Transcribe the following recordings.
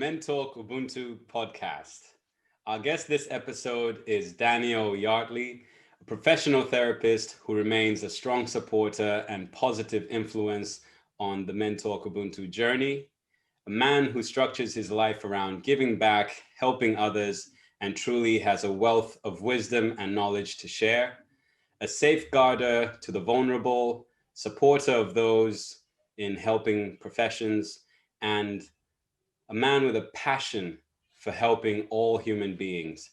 Men Talk Ubuntu podcast. Our guest this episode is Daniel Yartey, a professional therapist who remains a strong supporter and positive influence on the Men Talk Ubuntu journey, a man who structures his life around giving back, helping others, and truly has a wealth of wisdom and knowledge to share, a safeguarder to the vulnerable, supporter of those in helping professions, and a man with a passion for helping all human beings.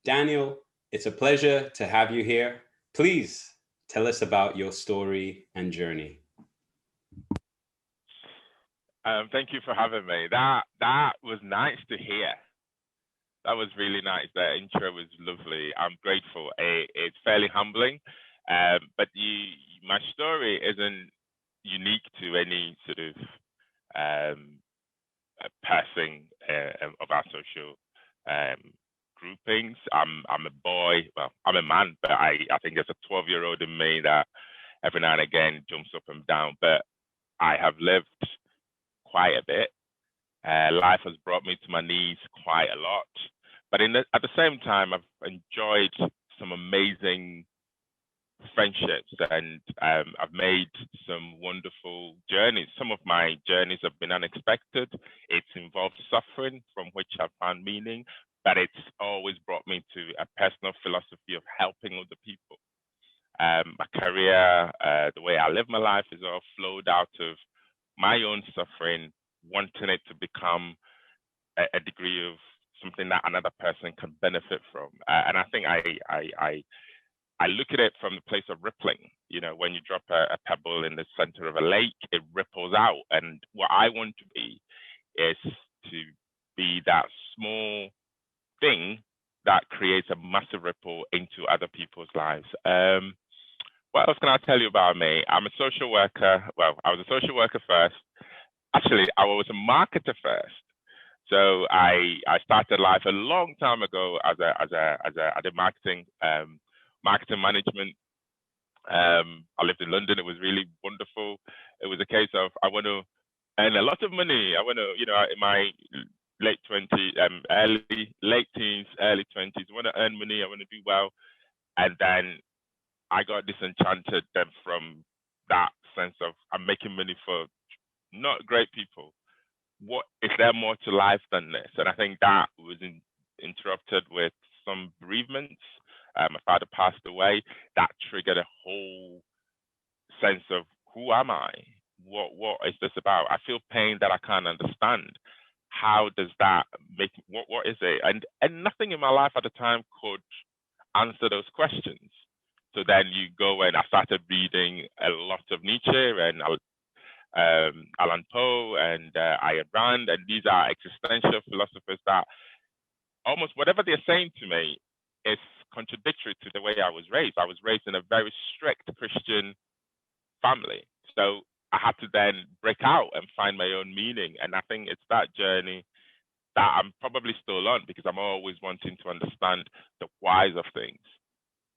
Daniel, it's a pleasure to have you here. Please tell us about your story and journey. Thank you for having me. That was nice to hear. That was really nice. The intro was lovely. I'm grateful. It's fairly humbling, but my story isn't unique to any sort of person of our social groupings. I'm a boy. Well, I'm a man, but I think there's a 12-year-old in me that every now and again jumps up and down. But I have lived quite a bit. Life has brought me to my knees quite a lot. But at the same time, I've enjoyed some amazing friendships, and I've made some wonderful journeys. Some of my journeys have been unexpected. It's involved suffering from which I've found meaning, but it's always brought me to a personal philosophy of helping other people. My career, the way I live my life, is all flowed out of my own suffering, wanting it to become a degree of something that another person can benefit from. And I think I look at it from the place of rippling. You know, when you drop a pebble in the center of a lake, it ripples out. And what I want to be is to be that small thing that creates a massive ripple into other people's lives. What else can I tell you about me? I'm a social worker. Well, I was a social worker first. Actually, I was a marketer first. So I started life a long time ago as I did marketing management. I lived in London. It was really wonderful. It was a case of I want to earn a lot of money. I want to, in my late 20s, late teens, early 20s, I want to earn money. I want to do well. And then I got disenchanted then from that sense of I'm making money for not great people. What is there more to life than this? And I think that was interrupted with some bereavements. My father passed away. That triggered a whole sense of who am I? What is this about? I feel pain that I can't understand. How does that make? What is it? And nothing in my life at the time could answer those questions. So then you go and I started reading a lot of Nietzsche and Allan Poe and Ayn Rand, and these are existential philosophers that almost whatever they're saying to me is contradictory to the way I was raised. I was raised in a very strict Christian family. So I had to then break out and find my own meaning. And I think it's that journey that I'm probably still on, because I'm always wanting to understand the whys of things,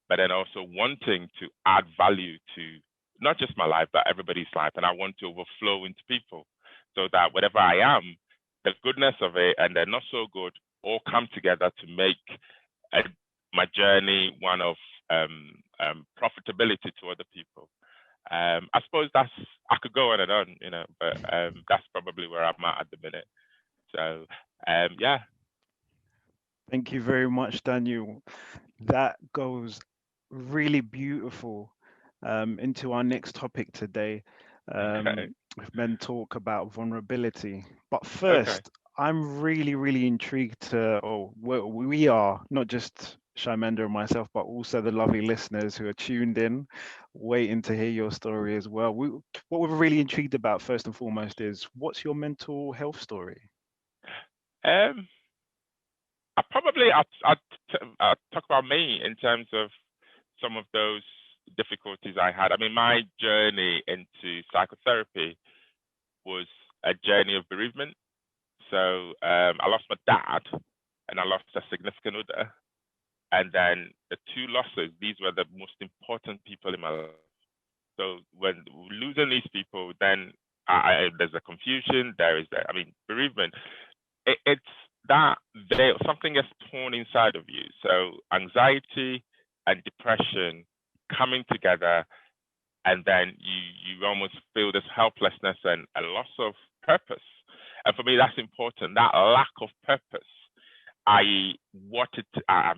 but then also wanting to add value to not just my life, but everybody's life. And I want to overflow into people so that whatever I am, the goodness of it and the not so good all come together to make my journey one of profitability to other people. I suppose I could go on and on, but that's probably where I'm at the minute. So, yeah. Thank you very much, Daniel. That goes really beautiful into our next topic today. Men talk about vulnerability. But first, I'm really, really intrigued we are, not just Shaimenda and myself, but also the lovely listeners who are tuned in, waiting to hear your story as well. What we're really intrigued about, first and foremost, is what's your mental health story? I'll talk about me in terms of some of those difficulties I had. I mean, my journey into psychotherapy was a journey of bereavement. So I lost my dad and I lost a significant other. And then the two losses, these were the most important people in my life. So when losing these people, then there's a confusion, bereavement. it's that something is torn inside of you. So anxiety and depression coming together, and then you almost feel this helplessness and a loss of purpose. And for me, that's important. That lack of purpose. I'm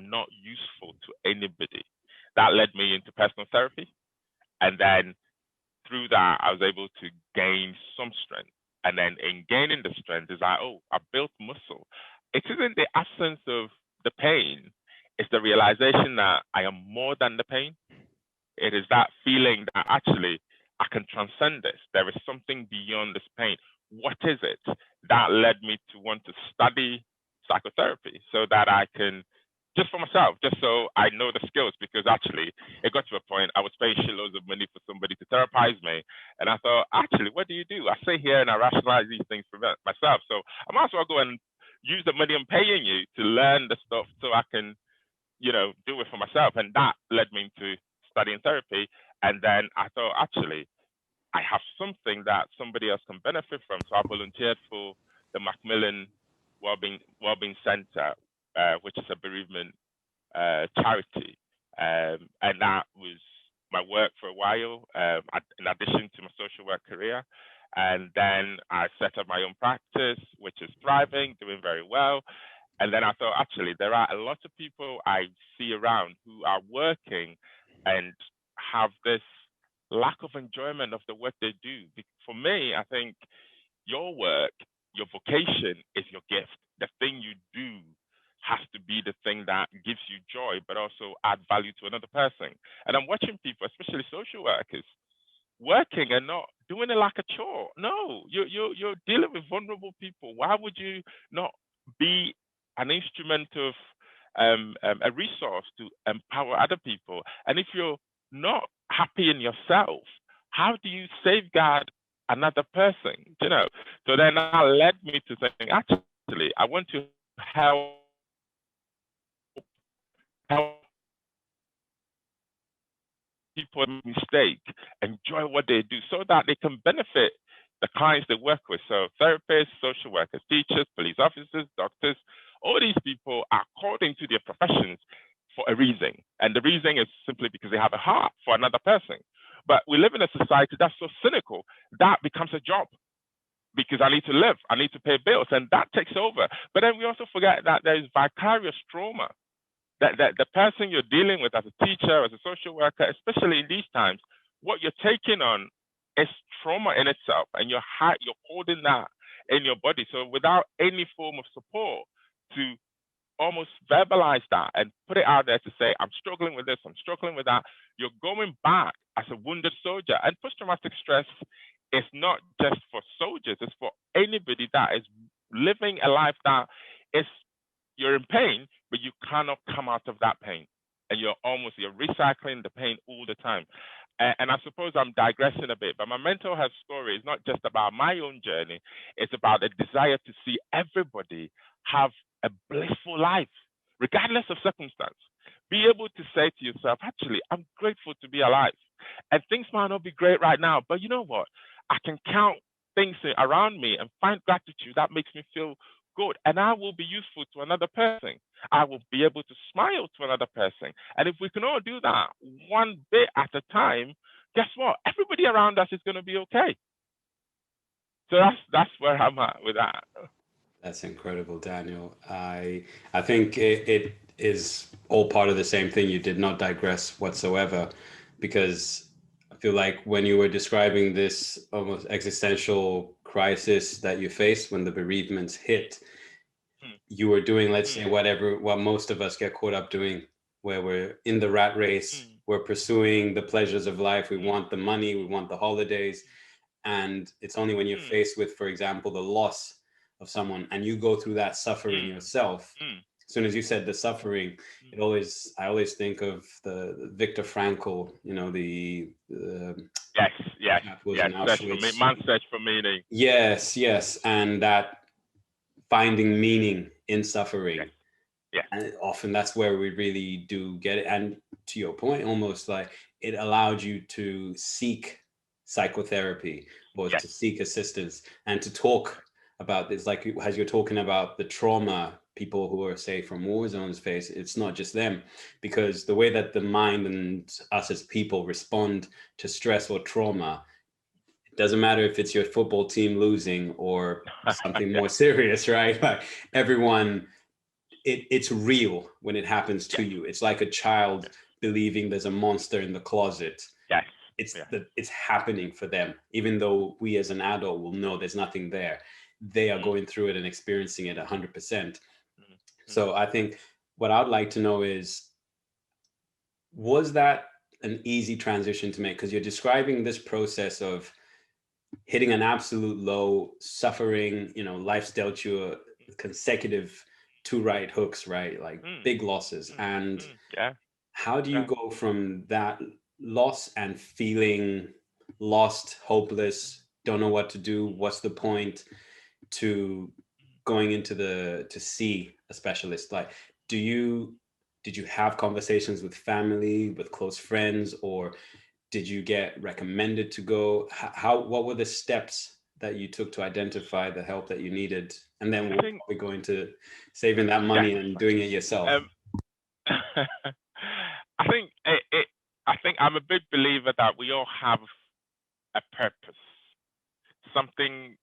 not useful to anybody. That led me into personal therapy, and then through that, I was able to gain some strength. And then in gaining the strength, is like, oh, I built muscle. It isn't the absence of the pain, it's the realization that I am more than the pain. It is that feeling that actually I can transcend this. There is something beyond this pain. What is it? That led me to want to study psychotherapy so that I can, just for myself, just so I know the skills, because actually it got to a point I was paying shitloads of money for somebody to therapize me. And I thought, actually, what do you do? I sit here and I rationalize these things for myself. So I might as well go and use the money I'm paying you to learn the stuff so I can, do it for myself. And that led me to studying therapy. And then I thought, actually, I have something that somebody else can benefit from. So I volunteered for the Macmillan Wellbeing Center, which is a bereavement charity. And that was my work for a while, in addition to my social work career. And then I set up my own practice, which is thriving, doing very well. And then I thought, actually, there are a lot of people I see around who are working and have this lack of enjoyment of the work they do. For me, I think your work, your vocation is your gift. The thing you do has to be the thing that gives you joy, but also add value to another person. And I'm watching people, especially social workers, working and not doing it like a chore. No, you're dealing with vulnerable people. Why would you not be an instrument of a resource to empower other people? And if you're not happy in yourself, how do you safeguard another person? So then that led me to saying, actually, I want to help people make mistake, enjoy what they do, so that they can benefit the clients they work with. So therapists, social workers, teachers, police officers, doctors, all these people are called into their professions for a reason. And the reason is simply because they have a heart for another person. But we live in a society that's so cynical, that becomes a job. Because I need to live, I need to pay bills, and that takes over. But then we also forget that there is vicarious trauma. That the person you're dealing with as a teacher, as a social worker, especially in these times, what you're taking on is trauma in itself, and you're holding that in your body. So without any form of support to almost verbalize that and put it out there to say, I'm struggling with this, I'm struggling with that, you're going back as a wounded soldier. And post-traumatic stress is not just for soldiers, it's for anybody that is living a life that is, you're in pain, but you cannot come out of that pain. And you're recycling the pain all the time. And I suppose I'm digressing a bit, but my mental health story is not just about my own journey. It's about a desire to see everybody have a blissful life, regardless of circumstance. Be able to say to yourself, actually, I'm grateful to be alive. And things might not be great right now, but you know what? I can count things around me and find gratitude that makes me feel good, and I will be useful to another person. I will be able to smile to another person. And if we can all do that one bit at a time, guess what? Everybody around us is going to be okay. So that's where I'm at with that. That's incredible, Daniel. I think it is all part of the same thing. You did not digress whatsoever, because I feel like when you were describing this almost existential crisis that you faced when the bereavements hit, you were doing, let's say, what most of us get caught up doing, where we're in the rat race, we're pursuing the pleasures of life, we want the money, we want the holidays, and it's only when you're faced with, for example, the loss of someone and you go through that suffering yourself. As soon as you said the suffering, I always think of the Viktor Frankl, Man's Search for Meaning. Yes, and that finding meaning in suffering. Yeah. And often that's where we really do get it. And to your point, almost like it allowed you to seek psychotherapy or to seek assistance and to talk about this, like as you're talking about the trauma people who are, say, from war zones face, it's not just them, because the way that the mind and us as people respond to stress or trauma, it doesn't matter if it's your football team losing or something more serious, right? Like everyone, it's real when it happens to you. It's like a child believing there's a monster in the closet. Yes. It's happening for them, even though we as an adult will know there's nothing there. They are going through it and experiencing it 100%. So I think what I'd like to know is, was that an easy transition to make? Because you're describing this process of hitting an absolute low, suffering, life's dealt you a consecutive 2 right hooks, right? Like big losses. And how do you go from that loss and feeling lost, hopeless, don't know what to do, what's the point, to going into to see a specialist? Like, did you have conversations with family, with close friends, or did you get recommended to go? What were the steps that you took to identify the help that you needed? And then we'll probably go into saving that money and doing it yourself. I think I'm a big believer that we all have a purpose, something.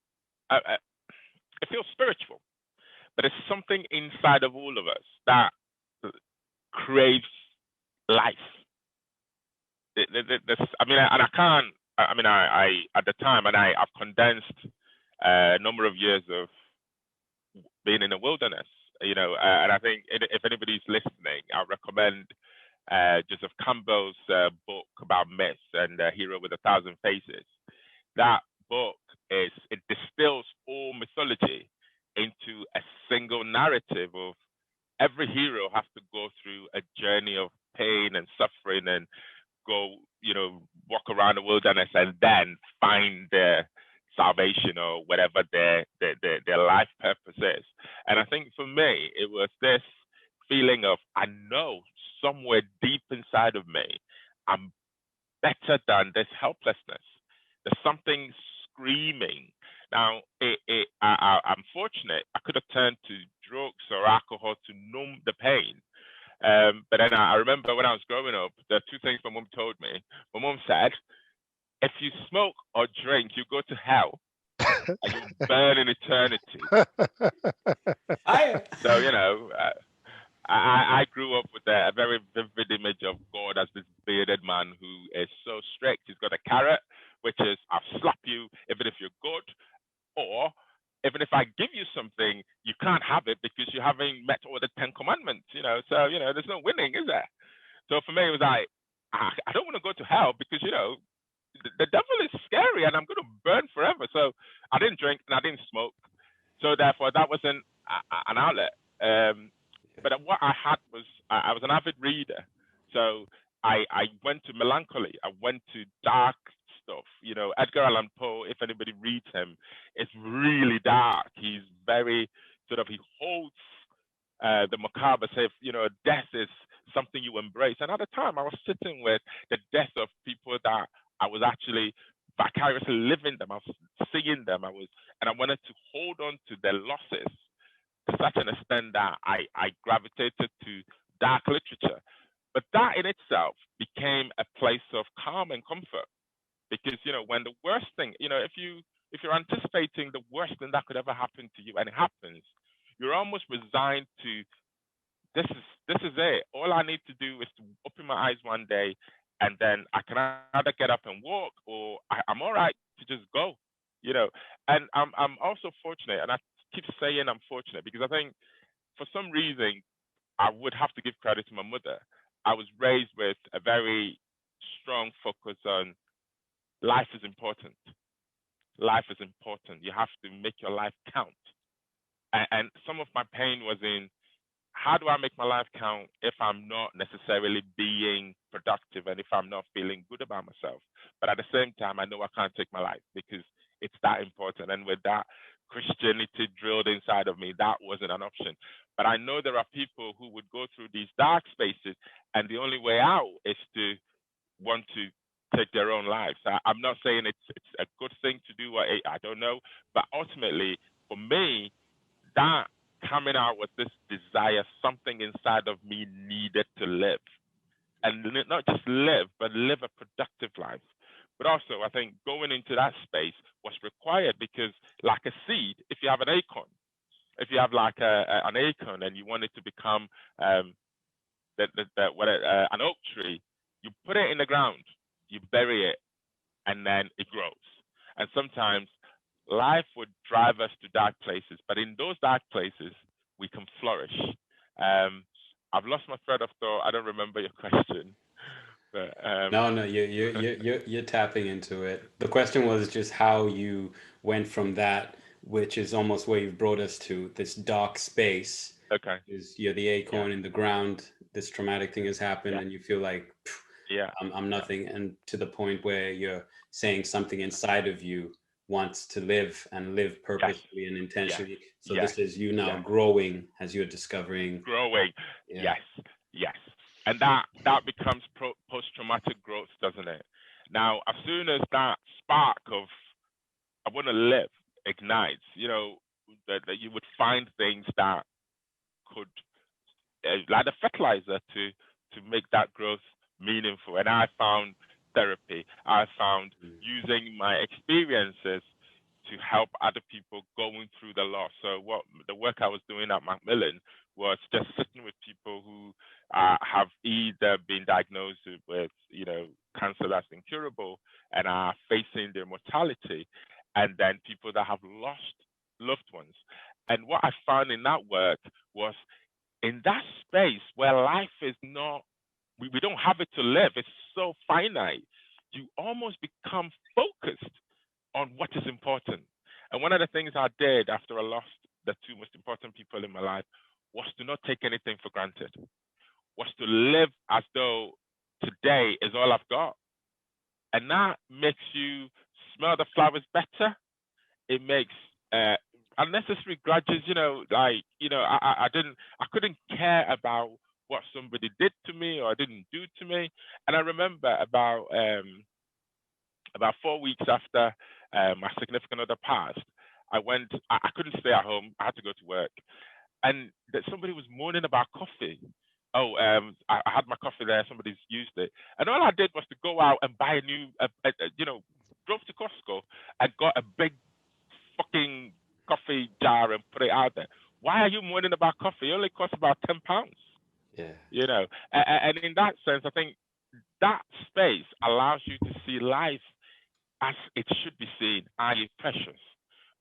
It feels spiritual, but it's something inside of all of us that craves life. I at the time, and I've condensed a number of years of being in the wilderness, and I think if anybody's listening, I recommend Joseph Campbell's book about myths and Hero with 1,000 Faces. That book it distills all mythology into a single narrative of every hero has to go through a journey of pain and suffering and go, walk around the wilderness and then find their salvation or whatever their life purpose is. And I think for me, it was this feeling of, I know somewhere deep inside of me, I'm better than this helplessness. There's something screaming. Now, I'm fortunate. I could have turned to drugs or alcohol to numb the pain. But then I remember when I was growing up, there are 2 things my mom told me. My mom said, if you smoke or drink, you go to hell and you burn in eternity. So, I grew up with a very vivid image of God as this bearded man who is so strict. He's got a carrot, which is, I'll slap you even if you're good, or even if I give you something, you can't have it because you haven't met all the 10 commandments, So, there's no winning, is there? So for me, it was like, I don't want to go to hell because, the devil is scary and I'm going to burn forever. So I didn't drink and I didn't smoke. So therefore, that wasn't an outlet. But what I had was, I was an avid reader. So I went to melancholy. I went to dark stuff. Edgar Allan Poe, if anybody reads him, it's really dark. He's very he holds the macabre, say, death is something you embrace. And at the time, I was sitting with the death of people that I was actually vicariously living them. I was seeing them. And I wanted to hold on to their losses to such an extent that I gravitated to dark literature. But that in itself became a place of calm and comfort. Because, when the worst thing, if you're anticipating the worst thing that could ever happen to you and it happens, you're almost resigned to, this is it. All I need to do is to open my eyes one day and then I can either get up and walk or I'm all right to just go, And I'm also fortunate, and I keep saying I'm fortunate because I think for some reason I would have to give credit to my mother. I was raised with a very strong focus on life is important. Life is important. You have to make your life count. And some of my pain was in, how do I make my life count if I'm not necessarily being productive and if I'm not feeling good about myself? But at the same time, I know I can't take my life because it's that important. And with that Christianity drilled inside of me, that wasn't an option. But I know there are people who would go through these dark spaces and the only way out is to want to take their own lives. I'm not saying it's a good thing to do, or I don't know, but ultimately for me, that coming out with this desire, something inside of me needed to live. And not just live, but live a productive life. But also, I think going into that space was required because, like a seed, if you have an acorn, if you have like an acorn and you want it to become an oak tree, you put it in the ground, you bury it, and then it grows. And sometimes life would drive us to dark places, but in those dark places, we can flourish. I've lost my thread of thought. I don't remember your question. But, no, you're tapping into it. The question was just how you went from that, which is almost where you've brought us to, this dark space. Okay. Is you're the acorn in the ground. This traumatic thing has happened, and you feel like, I'm nothing. And to the point where you're saying something inside of you wants to live and live purposefully and intentionally. So this is you now growing as you're discovering. Growing. Yes. And that becomes post-traumatic growth, doesn't it? Now, as soon as that spark of I want to live ignites, that you would find things that could, like the fertilizer to make that growth meaningful. And I found therapy. I found using my experiences to help other people going through the loss. So the work I was doing at Macmillan was just sitting with people who have either been diagnosed with, cancer that's incurable and are facing their mortality, and then people that have lost loved ones. And what I found in that work was, in that space where life is not, we don't have it to live, it's so finite, you almost become focused on what is important. And one of the things I did after I lost the two most important people in my life was to not take anything for granted, was to live as though today is all I've got. And that makes you smell the flowers better. It makes unnecessary grudges, I couldn't care about what somebody did to me or didn't do to me. And I remember about 4 weeks after my significant other passed, I couldn't stay at home. I had to go to work. And that somebody was moaning about coffee. I had my coffee there. Somebody's used it. And all I did was to go out and buy drove to Costco and got a big fucking coffee jar and put it out there. Why are you moaning about coffee? It only costs about £10. Yeah. And in that sense, I think that space allows you to see life as it should be seen, i.e. precious.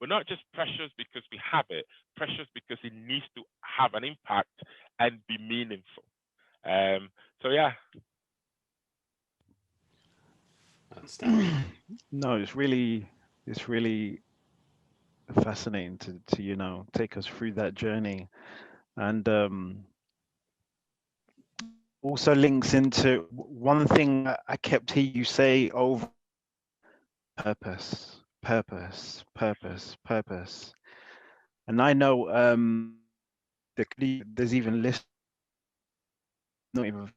But not just precious because we have it, precious because it needs to have an impact and be meaningful. No, it's really fascinating to take us through that journey, and also links into one thing I kept hearing you say over: purpose. And I know there's even lists, not even,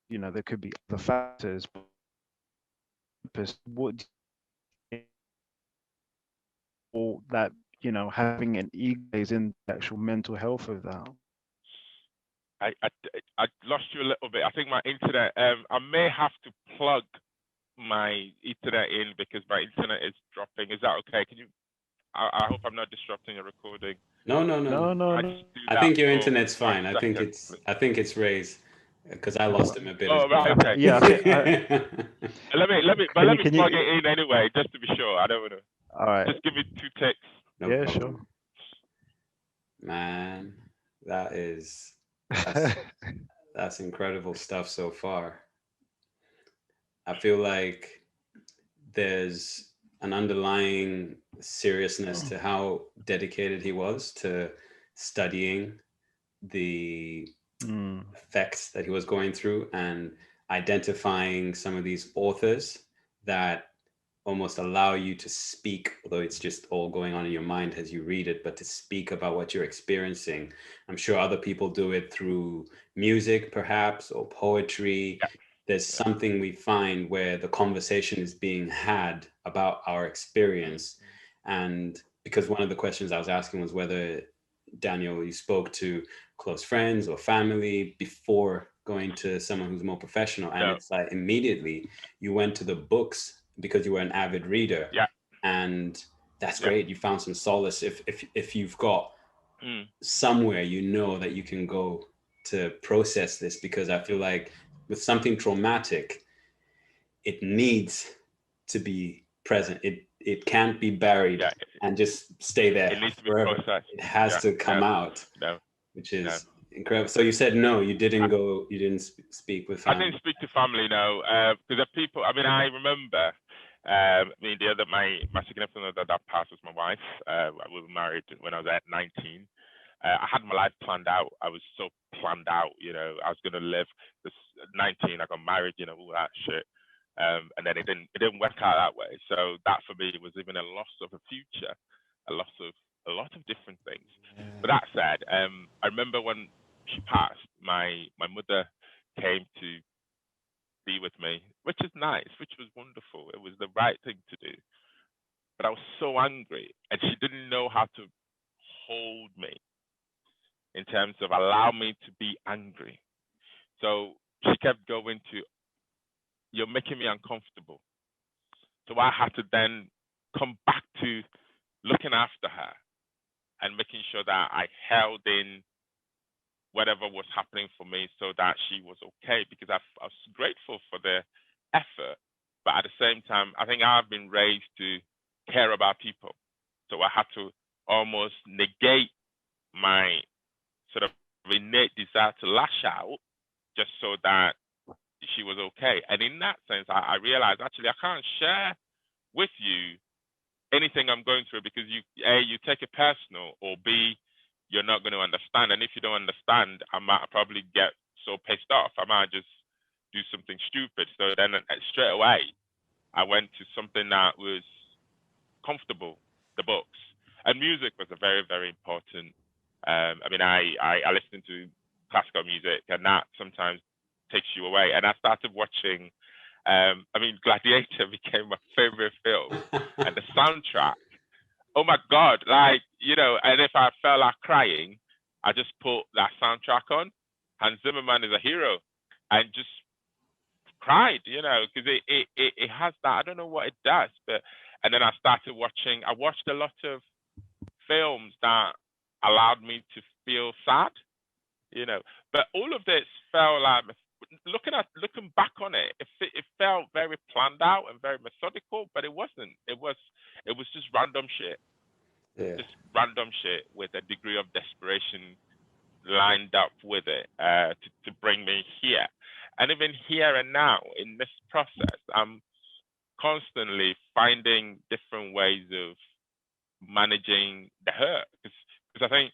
there could be other factors, but purpose, what or that having an ego is in the actual mental health of that. I lost you a little bit. I think my internet, I may have to plug my internet in because my internet is dropping. Is that okay? Can you, I hope I'm not disrupting your recording. No. I think your internet's fine. I think it's Ray's, because I lost him a bit. Oh, right, okay. Yeah. let me plug it in anyway, just to be sure. I don't want to. All right. Just give me 2 ticks. No yeah, problem. sure. Man, that's incredible stuff so far. I feel like there's an underlying seriousness to how dedicated he was to studying the effects that he was going through and identifying some of these authors that almost allow you to speak, although it's just all going on in your mind as you read it, but to speak about what you're experiencing. I'm sure other people do it through music, perhaps, or poetry. There's something we find where the conversation is being had about our experience. And because one of the questions I was asking was whether, Daniel, you spoke to close friends or family before going to someone who's more professional. And No. it's like immediately you went to the books because you were an avid reader. Yeah. And that's Yeah. great. You found some solace. If you've got somewhere you know that you can go to process this, because I feel like with something traumatic, it needs to be present. It can't be buried and just stay there It needs to be forever. processed. It has to come out, which is incredible. So you said no, you didn't go, you didn't speak with family. I didn't speak to family, no, because the people. I mean, I remember. I mean, my significant other that passed was my wife. We were married when I was at 19. I had my life planned out. I was so planned out, you know. I was gonna live this 19. I got married, you know, all that shit. And then it didn't work out that way. So that for me was even a loss of a future, a loss of a lot of different things. But that said, I remember when she passed, my mother came to be with me, which is nice, which was wonderful. It was the right thing to do. But I was so angry, and she didn't know how to hold me in terms of allow me to be angry. So she kept going to, you're making me uncomfortable. So I had to then come back to looking after her and making sure that I held in whatever was happening for me so that she was okay, because I was grateful for the effort. But at the same time, I think I've been raised to care about people. So I had to almost negate my sort of innate desire to lash out just so that she was okay. And in that sense, I realized actually I can't share with you anything I'm going through, because you take it personal, or B, you're not going to understand. And if you don't understand, I might probably get so pissed off. I might just do something stupid. So then straight away, I went to something that was comfortable, the books. And music was a very, very important. I mean, I listen to classical music, and that sometimes takes you away. And I started watching, I mean, Gladiator became my favorite film. And the soundtrack, oh my God, like, you know, and if I felt like crying, I just put that soundtrack on. Hans Zimmerman is a hero, and just cried, you know, because it has that, I don't know what it does, but, and then I watched a lot of films that allowed me to feel sad, you know, but all of this felt like, looking back on it, it felt very planned out and very methodical, but it wasn't. It was just random shit. Just random shit with a degree of desperation lined up with it to bring me here. And even here and now in this process, I'm constantly finding different ways of managing the hurt, because I think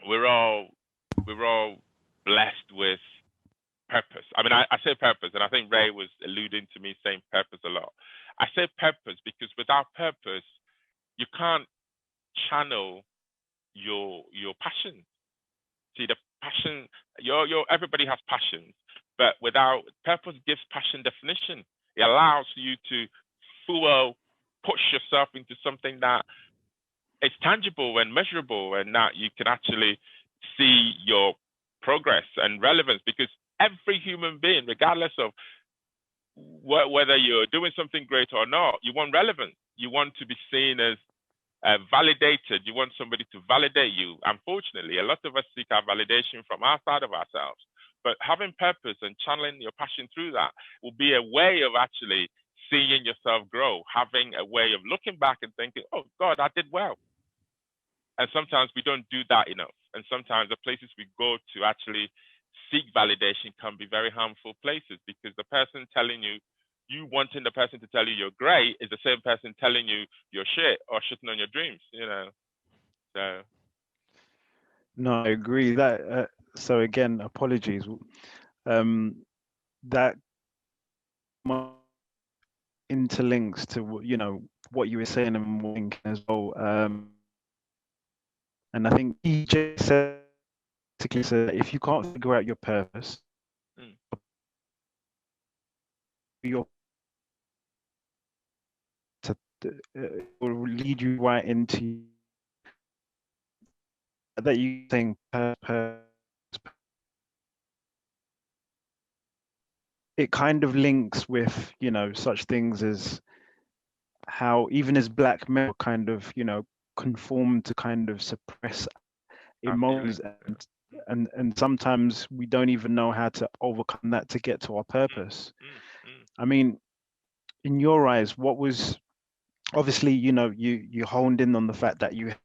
we're all blessed with purpose. I mean, I say purpose, and I think Ray was alluding to me saying purpose a lot. I say purpose because without purpose, you can't channel your passion. See, the passion, everybody has passions, but without purpose, gives passion definition. It allows you to push yourself into something that is tangible and measurable, and that you can actually see your progress and relevance, because every human being, regardless of whether you're doing something great or not, you want relevance. You want to be seen as validated. You want somebody to validate you. Unfortunately, a lot of us seek our validation from outside of ourselves. But having purpose and channeling your passion through that will be a way of actually seeing yourself grow, having a way of looking back and thinking, oh, God, I did well. And sometimes we don't do that enough. And sometimes the places we go to actually seek validation can be very harmful places, because the person telling you wanting the person to tell you you're great is the same person telling you you're shit or shitting on your dreams, you know. So no, I agree that so again, apologies, that interlinks to, you know, what you were saying and what thinking as well, and I think he just said that if you can't figure out your purpose, your will lead you right into that you think it kind of links with, you know, such things as how even as black men kind of, you know, conform to kind of suppress emotions, and sometimes we don't even know how to overcome that to get to our purpose. I mean, in your eyes, what was, obviously, you know, you honed in on the fact that you had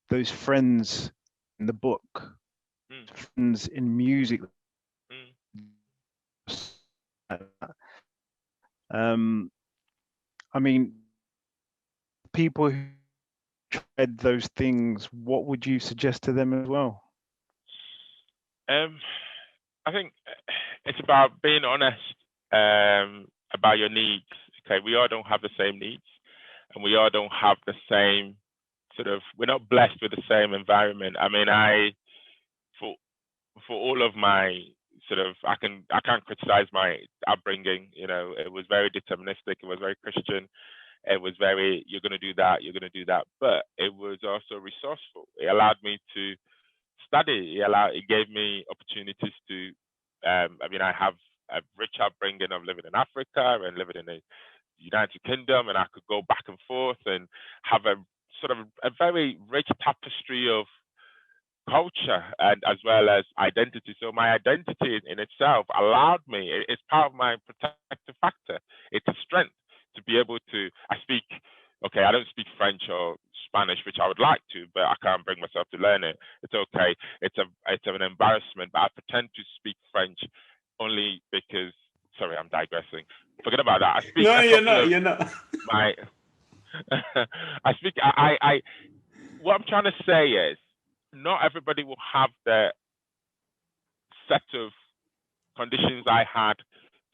those friends in the book, friends in music. I mean, people who tried those things, what would you suggest to them as well? I think it's about being honest about your needs. Okay, we all don't have the same needs, and we all don't have the same we're not blessed with the same environment. I mean, for all of my I can't criticize my upbringing. You know, it was very deterministic. It was very Christian. It was very, you're going to do that, you're going to do that. But it was also resourceful. It allowed me to study. It gave me opportunities to, I mean, I have a rich upbringing of living in Africa and living in the United Kingdom, and I could go back and forth and have a very rich tapestry of culture and as well as identity. So my identity in itself allowed me, it's part of my protective factor. It's a strength to be able to, I don't speak French or Spanish, which I would like to, but I can't bring myself to learn it. It's okay. It's an embarrassment, but I pretend to speak French only because, sorry, I'm digressing. Forget about that. I speak you're not. What I'm trying to say is, not everybody will have the set of conditions I had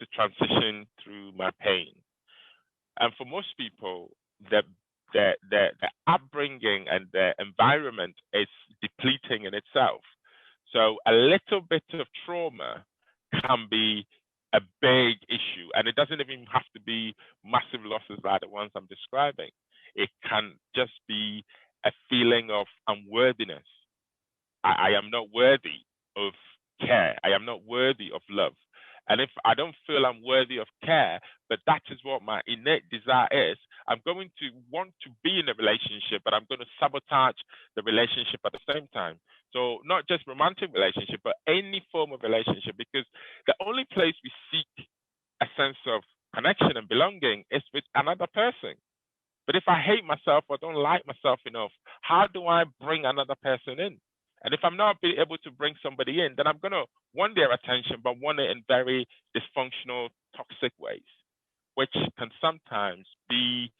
to transition through my pain. And for most people, the upbringing and the environment is depleting in itself. So a little bit of trauma can be a big issue. And it doesn't even have to be massive losses like the ones I'm describing. It can just be a feeling of unworthiness. I am not worthy of care. I am not worthy of love. And if I don't feel I'm worthy of care, but that is what my innate desire is, I'm going to want to be in a relationship, but I'm going to sabotage the relationship at the same time. So not just romantic relationship, but any form of relationship, because the only place we seek a sense of connection and belonging is with another person. But if I hate myself or don't like myself enough, how do I bring another person in? And if I'm not able to bring somebody in, then I'm going to want their attention, but want it in very dysfunctional, toxic ways, which can sometimes be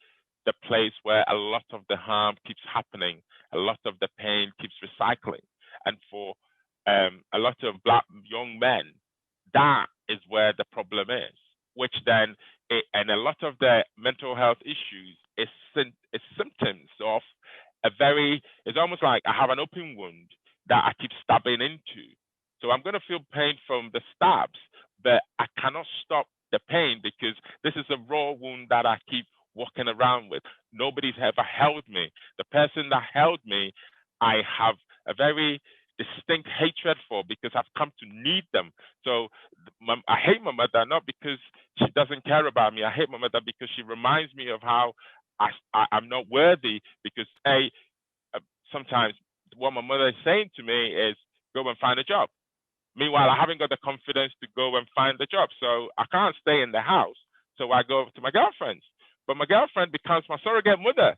the place where a lot of the harm keeps happening, a lot of the pain keeps recycling. And for a lot of Black young men, that is where the problem is, which then, and a lot of the mental health issues is symptoms of it's almost like I have an open wound that I keep stabbing into. So I'm going to feel pain from the stabs, but I cannot stop the pain because this is a raw wound that I keep walking around with. Nobody's ever held me. The person that held me, I have a very distinct hatred for because I've come to need them. So I hate my mother, not because she doesn't care about me. I hate my mother because she reminds me of how I'm not worthy because sometimes what my mother is saying to me is go and find a job. Meanwhile, I haven't got the confidence to go and find the job. So I can't stay in the house. So I go to my girlfriend's. But my girlfriend becomes my surrogate mother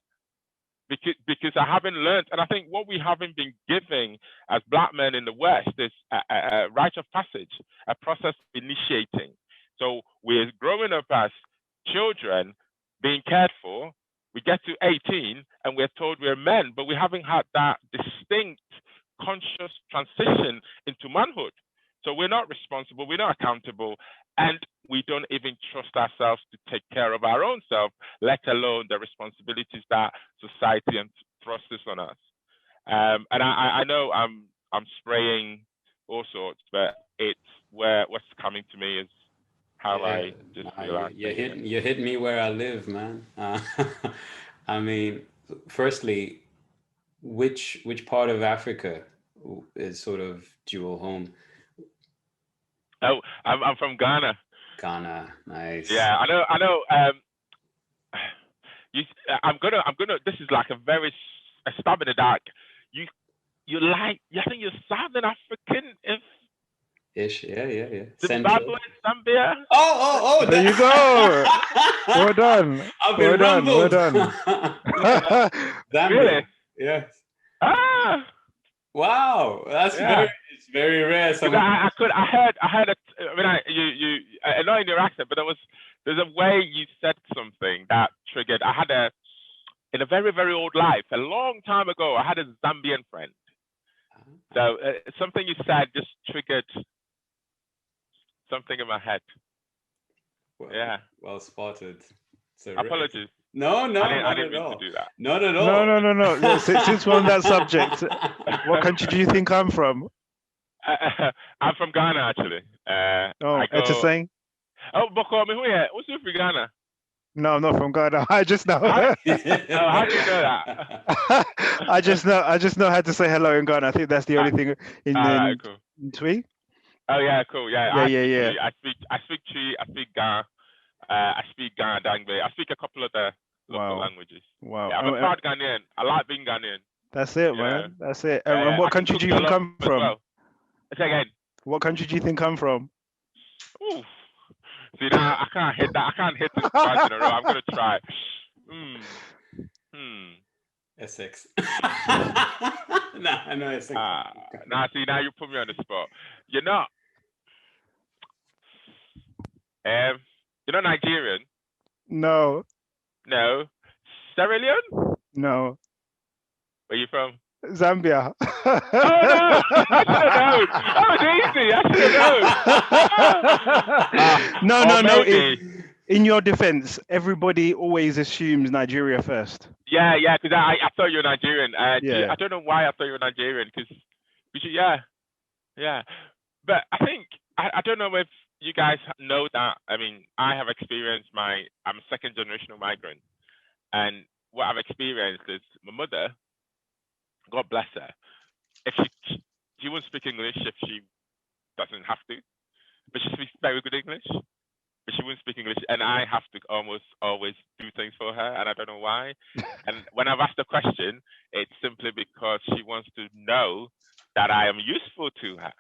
because I haven't learned. And I think what we haven't been giving as Black men in the West is a rite of passage, a process initiating. So we're growing up as children, being cared for. We get to 18 and we're told we're men, but we haven't had that distinct conscious transition into manhood. So we're not responsible, we're not accountable, and we don't even trust ourselves to take care of our own self, let alone the responsibilities that society thrusts on us. And I know I'm spraying all sorts, but it's what's coming to me is how I just feel you hit me where I live, man. I mean, firstly, which part of Africa is sort of dual home? Oh, I'm from Ghana. Ghana, nice. Yeah, I know. You, I'm gonna. This is like a stab in the dark. You like? I think you're Southern African, if Ish, yeah. Zimbabwe, Zambia. Oh, There you go. Well done. I've Well been done. Well rumbled. done. Zambia. Really? Yes. Ah, Wow, that's yeah. it's very rare. Because Someone. I heard it. I mean, not in your accent, but there's a way you said something that triggered. In a very, very old life, a long time ago, I had a Zambian friend. So something you said just triggered something in my head. Well, Yeah. Well spotted. Apologies. No, I didn't mean to do that. Not at all. No. Since we're on that subject, what country do you think I'm from? I'm from Ghana, actually. Etisang? Oh, Boko, me who here? What's you from Ghana? No, I'm not from Ghana. I just know. How do you know that? I just know how to say hello in Ghana. I think that's the only thing in cool. Twi. Oh yeah, cool. Yeah. Yeah. I speak Twi. I speak Ga. I speak Ghana Dangbe. I speak a couple of the local languages. Wow. Yeah, I'm a proud Ghanaian. I like being Ghanaian. That's it, man. That's it. And what country do you think I'm from? Well. Say again. What country do you think I'm from? Ooh. See, now I can't hit that. I can't hit this twice in a row. I'm gonna try. Essex. I know Essex. See, now you put me on the spot. You're not. You're not Nigerian. No. No. Sierra Leone. No. Where you from? Zambia. Oh no! I should have known. That was easy. I should have known. No. In your defense, everybody always assumes Nigeria first. Yeah, because I thought you were Nigerian. Yeah. I don't know why I thought you were Nigerian, because yeah. But I think I don't know if you guys know that. I mean, I have experienced I'm a second generational migrant, and what I've experienced is my mother, God bless her, if she won't speak English if she doesn't have to, but she speaks very good English. But she won't speak English, and I have to almost always do things for her, and I don't know why. And when I've asked the question, it's simply because she wants to know that I am useful to her.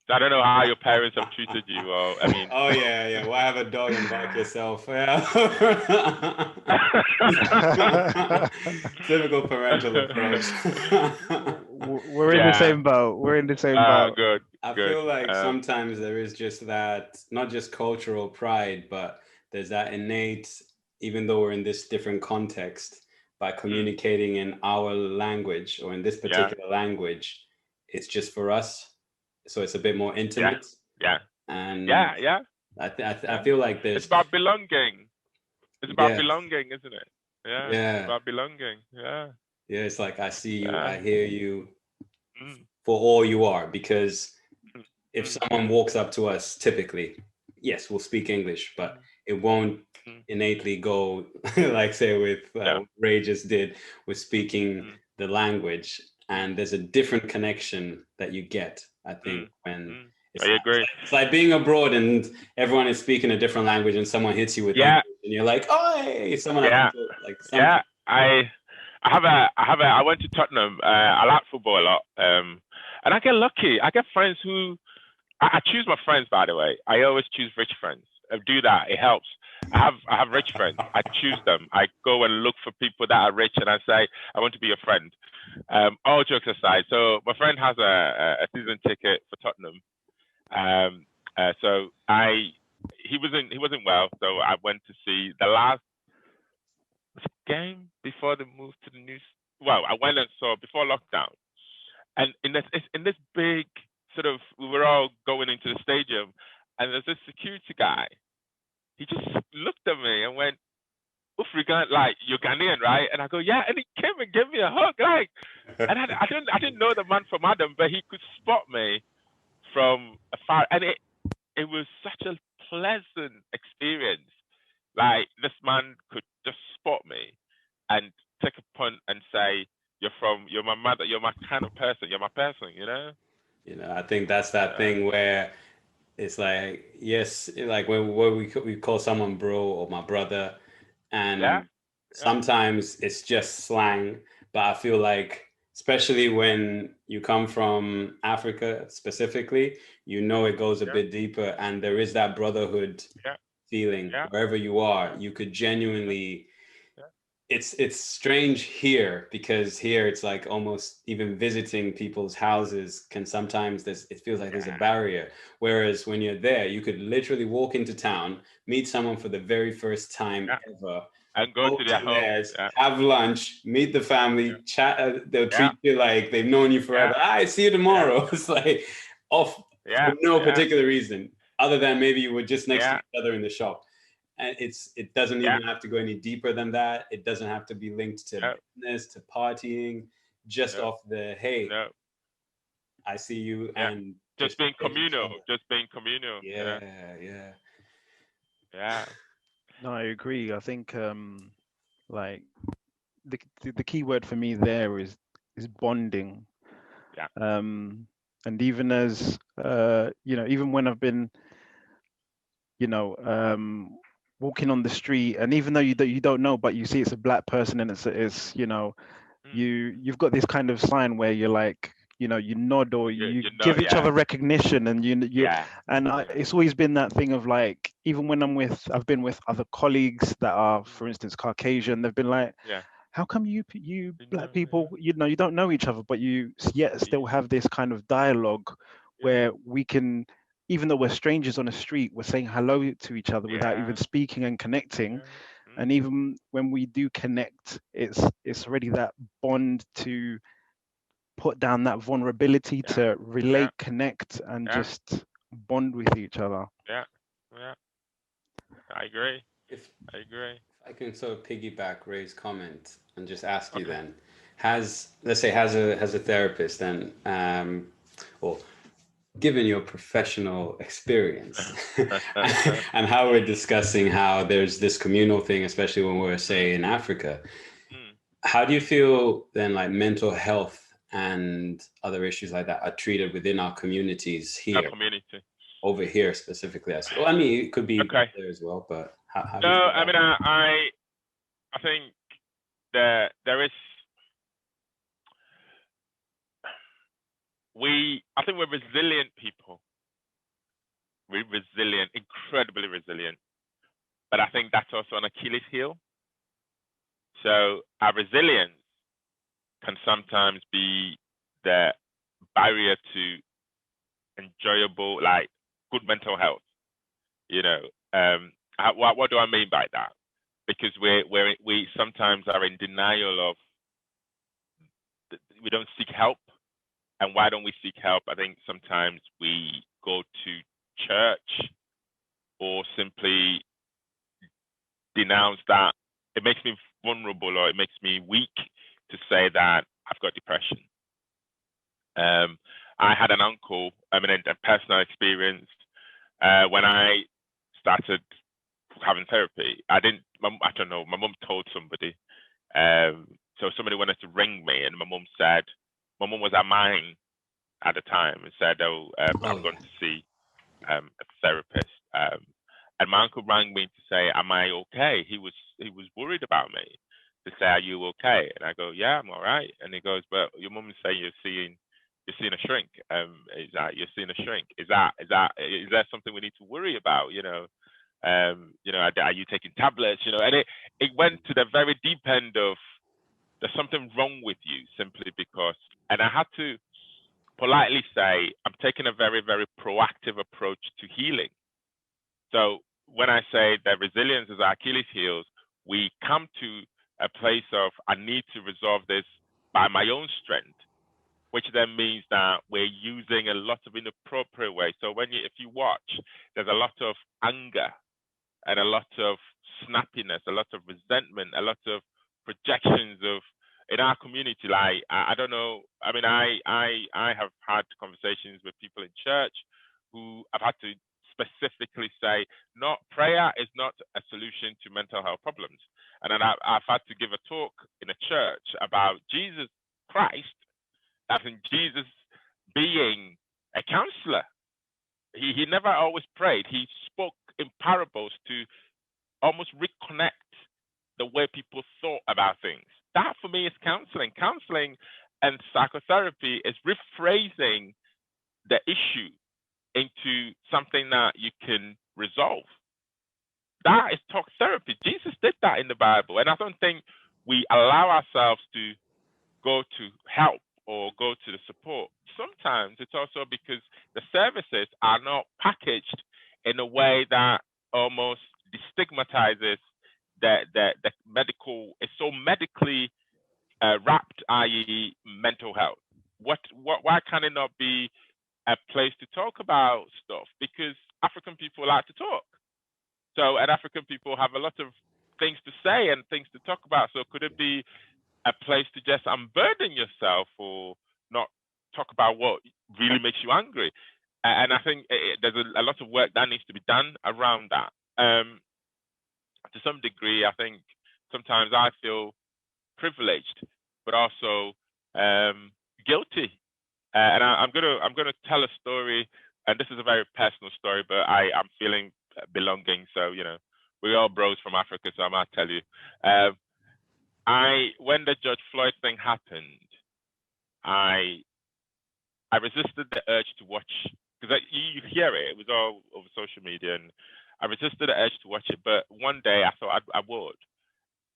So I don't know how your parents have treated you, or I mean. Oh yeah. Well, I have a dog and bark yourself. Yeah. Typical parental approach. We're in the same boat. We're in the same boat. Good. I feel like sometimes there is just that, not just cultural pride, but there's that innate, even though we're in this different context, by communicating in our language or in this particular language, it's just for us. So it's a bit more intimate. Yeah. And I feel like it's about belonging. It's about belonging, isn't it? Yeah. It's about belonging. Yeah. Yeah. It's like, I see you, I hear you for all you are. Because if someone walks up to us, typically, yes, we'll speak English, but it won't innately go like, say, with Ray just did with speaking the language. And there's a different connection that you get, I think, when I agree. It's like being abroad and everyone is speaking a different language and someone hits you with English and you're like, oh, hey, someone I went to Tottenham. I like football a lot, and I get lucky. I get friends who I choose my friends. By the way, I always choose rich friends. I do that. It helps. I have rich friends. I choose them. I go and look for people that are rich, and I say, I want to be your friend. All jokes aside, so my friend has a season ticket for Tottenham. So he wasn't well, so I went to see the last game before the move to the new. Well, I went and saw before lockdown, and in this big sort of, we were all going into the stadium, and there's this security guy. He just looked at me and went, like, you're Ghanaian, right? And I go, yeah. And he came and gave me a hug, like, and I didn't know the man from Adam, but he could spot me from afar, and it was such a pleasant experience Like, this man could just spot me and take a punt and say, you're my mother, you're my kind of person, you're my person, you know? I think that's that thing where it's like, yes, like when we call someone bro or my brother, Yeah, and yeah, sometimes it's just slang, but I feel like, especially when you come from Africa specifically, it goes a yeah, bit deeper, and there is that brotherhood yeah, feeling yeah, wherever you are. yeah, You could yeah, genuinely, yeah, it's strange here because here it's like almost even visiting people's houses can sometimes it feels like there's a yeah, barrier, whereas when you're there you could literally walk into town, meet someone for the very first time yeah. ever, And go go to their to home. theirs, Yeah, have lunch, meet the yeah, family, chat, they'll yeah, treat you like they've known you yeah, forever. I see you yeah, tomorrow. It's like off for yeah, no yeah, particular reason other than maybe you were just next to yeah, each other in the shop. And it doesn't yeah, even have to go any deeper than that. It doesn't have to be linked to no, business, to partying, just no, off the hey, no, I see you, yeah. and Just just being take each communal, other. just being communal. Yeah, Yeah. yeah, No, I agree. I think like the key word for me there is bonding. yeah, And even as even when I've been, you know, walking on the street, and even though you don't know, but you see it's a black person, and it's mm. you've got this kind of sign where you're like, you nod or you You know, give each yeah, other recognition, and yeah, yeah, it's always been that thing of like, even when I've been with other colleagues that are, mm. for instance, Caucasian, they've been like, Yeah, how come you you black know, people, you don't know each other, but you yet yeah, still have this kind of dialogue yeah, where we can, even though we're strangers on the street, we're saying hello to each other without even yeah, speaking and connecting. yeah, And even when we do connect, it's already that bond to put down that vulnerability yeah, to yeah, relate, connect, and yeah, just bond with each other. yeah, yeah. I agree. If I agree. I can sort of piggyback Ray's comment and just ask you Okay. then, let's say has a therapist then, or given your professional experience and how we're discussing how there's this communal thing, especially when we're, say, in Africa, Mm. how do you feel then like mental health and other issues like that are treated within our communities Our here, community. over here specifically? Well, I mean, it could be Okay. there as well, but how No, do you feel I about mean, that? I think there is I think we're resilient people. We're resilient, incredibly resilient. But I think that's also an Achilles heel. So our resilience can sometimes be the barrier to enjoyable, like good mental health. You know, what do I mean by that? Because we sometimes are in denial of, we don't seek help. And why don't we seek help? I think sometimes we go to church or simply denounce that. It makes me vulnerable or it makes me weak to say that I've got depression. I had an uncle, I mean, a personal experience when I started having therapy. I don't know, my mom told somebody. So somebody wanted to ring me, and my mom was at mine at the time and said, "Oh, Oh I'm yeah. going to see a therapist." And my uncle rang me to say, "Am I okay?" He was worried about me, to say, "Are you okay?" And I go, "Yeah, I'm all right." And he goes, "But your mum is saying you're seeing a shrink. Is that you're seeing a shrink? Is that something we need to worry about? Are you taking tablets? And it went to the very deep end of, there's something wrong with you, simply because. And I had to politely say, I'm taking a very, very proactive approach to healing. So when I say that resilience is our Achilles heels, we come to a place of, I need to resolve this by my own strength, which then means that we're using a lot of inappropriate ways. So if you watch, there's a lot of anger and a lot of snappiness, a lot of resentment, a lot of projections of, in our community. Like, I don't know. I mean, I have had conversations with people in church who I've had to specifically say, not prayer is not a solution to mental health problems. And then I've had to give a talk in a church about Jesus Christ, as in Jesus being a counselor. He never always prayed. He spoke in parables to almost reconnect the way people thought about things. That for me is counseling. Counseling and psychotherapy is rephrasing the issue into something that you can resolve. That is talk therapy. Jesus did that in the Bible. And I don't think we allow ourselves to go to help or go to the support. Sometimes it's also because the services are not packaged in a way that almost destigmatizes the medical. It's so medically wrapped, i.e. mental health. Why can it not be a place to talk about stuff? Because African people like to talk. So, and African people have a lot of things to say and things to talk about. So could it be a place to just unburden yourself or not talk about what really makes you angry? And I think there's a lot of work that needs to be done around that. To some degree, I think sometimes I feel privileged, but also guilty. And I'm gonna tell a story, and this is a very personal story, but I'm feeling belonging. So we're all bros from Africa, so I might tell you. When the George Floyd thing happened, I resisted the urge to watch, because you hear it. It was all over social media, and I resisted the urge to watch it. But one day I thought I would,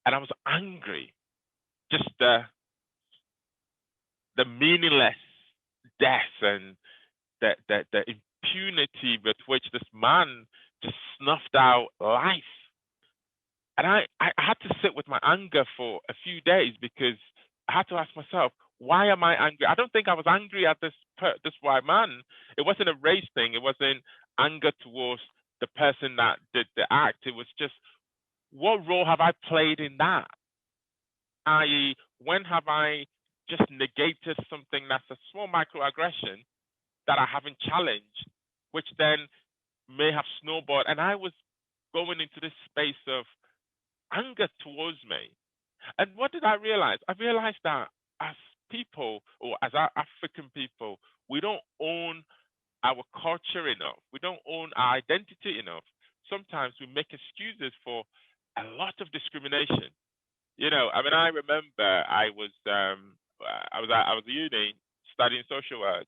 and I was angry. Just the meaningless death and the impunity with which this man just snuffed out life. And I had to sit with my anger for a few days, because I had to ask myself, why am I angry? I don't think I was angry at this white man. It wasn't a race thing. It wasn't anger towards the person that did the act. It was just, what role have I played in that? I.e., when have I just negated something that's a small microaggression that I haven't challenged, which then may have snowballed? And I was going into this space of anger towards me. And what did I realize? I realized that as people, or as our African people, we don't own our culture enough. We don't own our identity enough. Sometimes we make excuses for a lot of discrimination. I remember I was at uni studying social work,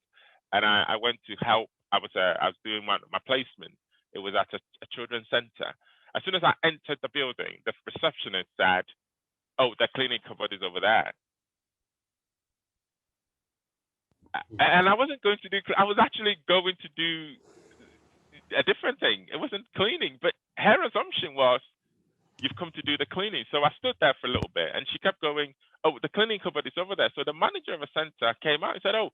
and I went to help. I was doing my placement. It was at a children's center. As soon as I entered the building, the receptionist said, "Oh, the cleaning cupboard is over there." And I wasn't going to do. I was actually going to do a different thing. It wasn't cleaning, but her assumption was, "You've come to do the cleaning." So I stood there for a little bit, and she kept going, "Oh, the cleaning cupboard is over there." So the manager of a center came out and said, "Oh,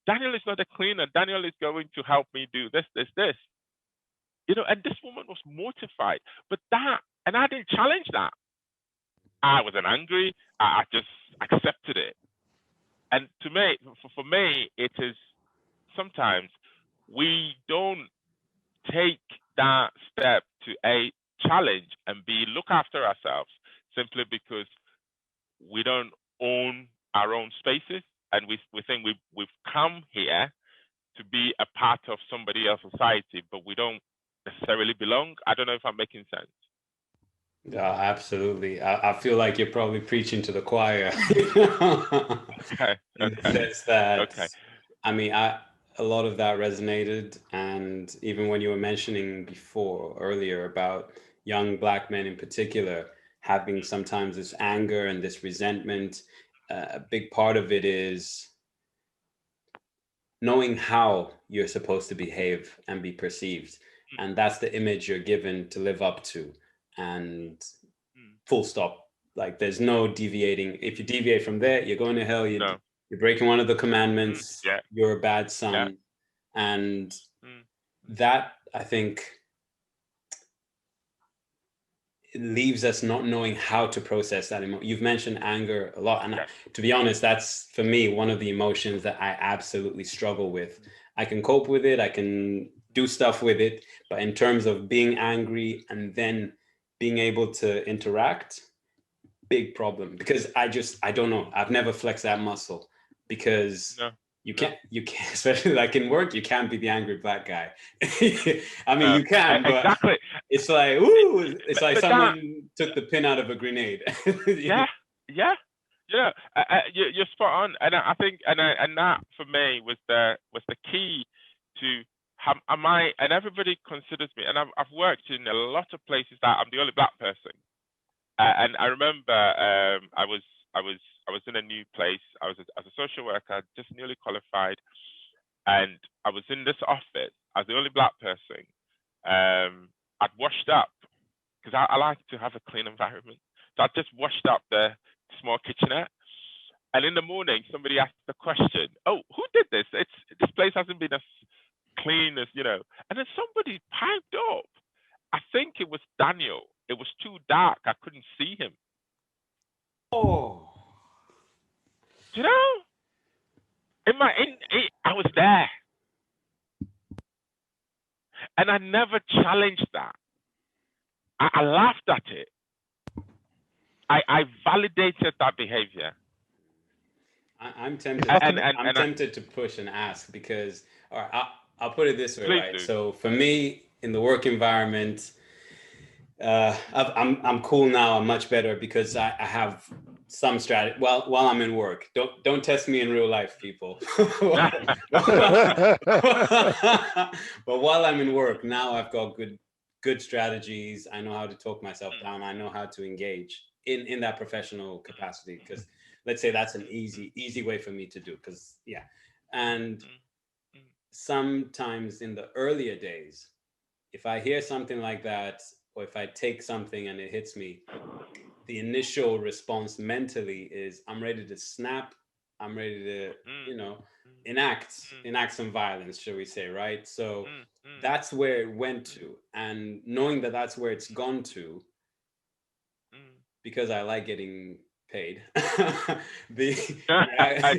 Daniel is not a cleaner. Daniel is going to help me do this, this, this." And this woman was mortified. But and I didn't challenge that. I wasn't angry. I just accepted it. And to me, for me, it is sometimes we don't take that step to A, challenge, and B, look after ourselves, simply because we don't own our own spaces, and we think we've come here to be a part of somebody else's society, but we don't necessarily belong. I don't know if I'm making sense. Yeah, absolutely. I feel like you're probably preaching to the choir. Okay. In the sense that, I mean, a lot of that resonated. And even when you were mentioning earlier about young Black men in particular having sometimes this anger and this resentment, a big part of it is knowing how you're supposed to behave and be perceived. And that's the image you're given to live up to. And full stop. Like, there's no deviating. If you deviate from there, you're going to hell. You're breaking one of the commandments. You're a bad son. And that, I think, it leaves us not knowing how to process that emotion. You've mentioned anger a lot. And to be honest, that's, for me, one of the emotions that I absolutely struggle with. I can cope with it. I can do stuff with it. But in terms of being angry and then being able to interact, big problem, because I don't know. I've never flexed that muscle, because you can't, especially like in work, you can't be the angry black guy. I mean, you can, but exactly. It's like, ooh, it's like someone took the pin out of a grenade. Yeah. You're spot on, and I think, and that for me was the key to how am I. And everybody considers me, and I've worked in a lot of places that I'm the only black person. And I remember I was in a new place. I was as a social worker, just newly qualified, and I was in this office as the only black person. I'd washed up because I like to have a clean environment. So I just washed up the small kitchenette, and in the morning somebody asked the question, "Oh, who did this? This place hasn't been as clean as And then somebody piped up. I think it was Daniel. It was too dark. I couldn't see him. Oh, I was there, and I never challenged that. I laughed at it. I validated that behavior. I'm tempted. I'm tempted to push and ask, because, all right, I'll put it this way, Please right? do. So for me, in the work environment, I'm cool now. I'm much better because I have some strategy. Well, while I'm in work, don't test me in real life, people. But while I'm in work now, I've got good strategies. I know how to talk myself down. I know how to engage in that professional capacity, because let's say that's an easy way for me to do. Because and sometimes in the earlier days, if I hear something like that, or if I take something and it hits me, the initial response mentally is I'm ready to snap. I'm ready to, enact some violence, shall we say, right? So that's where it went to. And knowing that that's where it's gone to, because I like getting paid, It's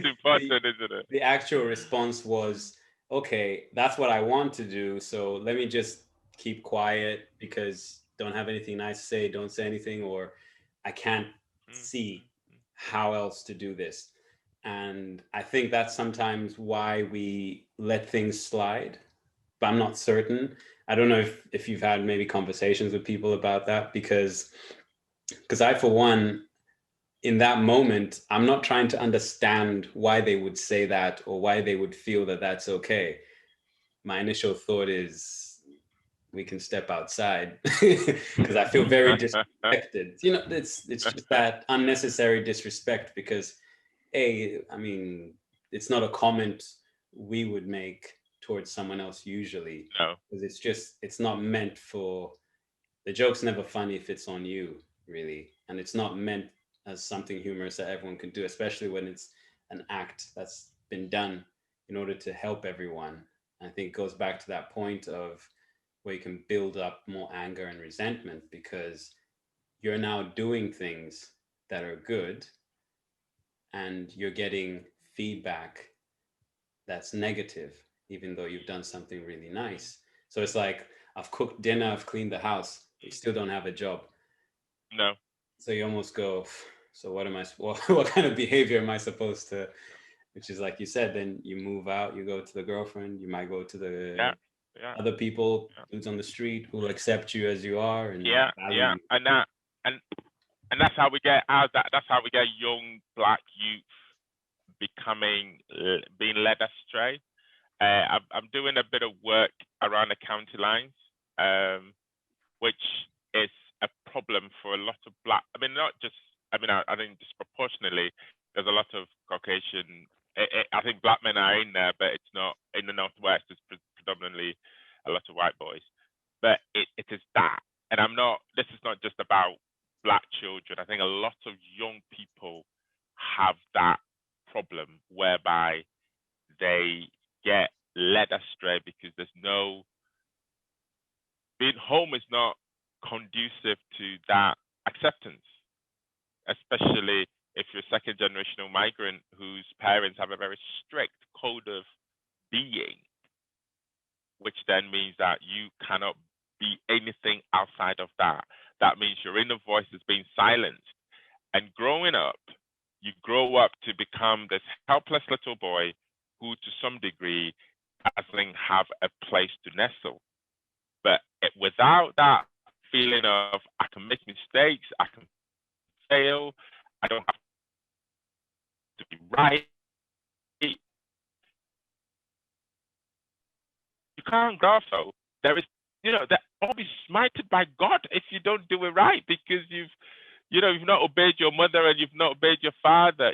important, isn't it? The actual response was, okay, that's what I want to do. So let me just keep quiet, because don't have anything nice to say, don't say anything, or I can't see how else to do this. And I think that's sometimes why we let things slide, but I'm not certain. I don't know if you've had maybe conversations with people about that, because I, for one, in that moment, I'm not trying to understand why they would say that or why they would feel that that's okay. My initial thought is, we can step outside, because I feel very disrespected. It's just that unnecessary disrespect, because I mean, it's not a comment we would make towards someone else usually. No. Because it's not meant for, the joke's never funny if it's on you, really. And it's not meant as something humorous that everyone can do, especially when it's an act that's been done in order to help everyone. I think it goes back to that point of where you can build up more anger and resentment, because you're now doing things that are good and you're getting feedback that's negative, even though you've done something really nice. So it's like, I've cooked dinner, I've cleaned the house, but you still don't have a job. No. So you almost go, so what kind of behavior am I supposed to, which is like you said, then you move out, you go to the girlfriend, you might go to the other people, dudes on the street who will accept you as you are. And and that's how we get out. That's how we get young black youth being led astray. I'm doing a bit of work around the county lines, which is a problem for a lot of black. I mean, not just. I mean, I think disproportionately, there's a lot of Caucasian. I think black men are in there, but it's not in the Northwest. It's predominantly a lot of white boys. But it is that, and I'm not. This is not just about black children. I think a lot of young people have that problem whereby they get led astray because there's no. Being home is not conducive to that acceptance, especially if you're a second generational migrant whose parents have a very strict code of being. which then means that you cannot be anything outside of that. That means your inner voice is being silenced. And growing up, you grow up to become this helpless little boy who, to some degree, doesn't have a place to nestle. But without that feeling of I can make mistakes, I can fail, I don't have to be right, you can't grow. So there is, that all be smited by God if you don't do it right, because you've not obeyed your mother and you've not obeyed your father,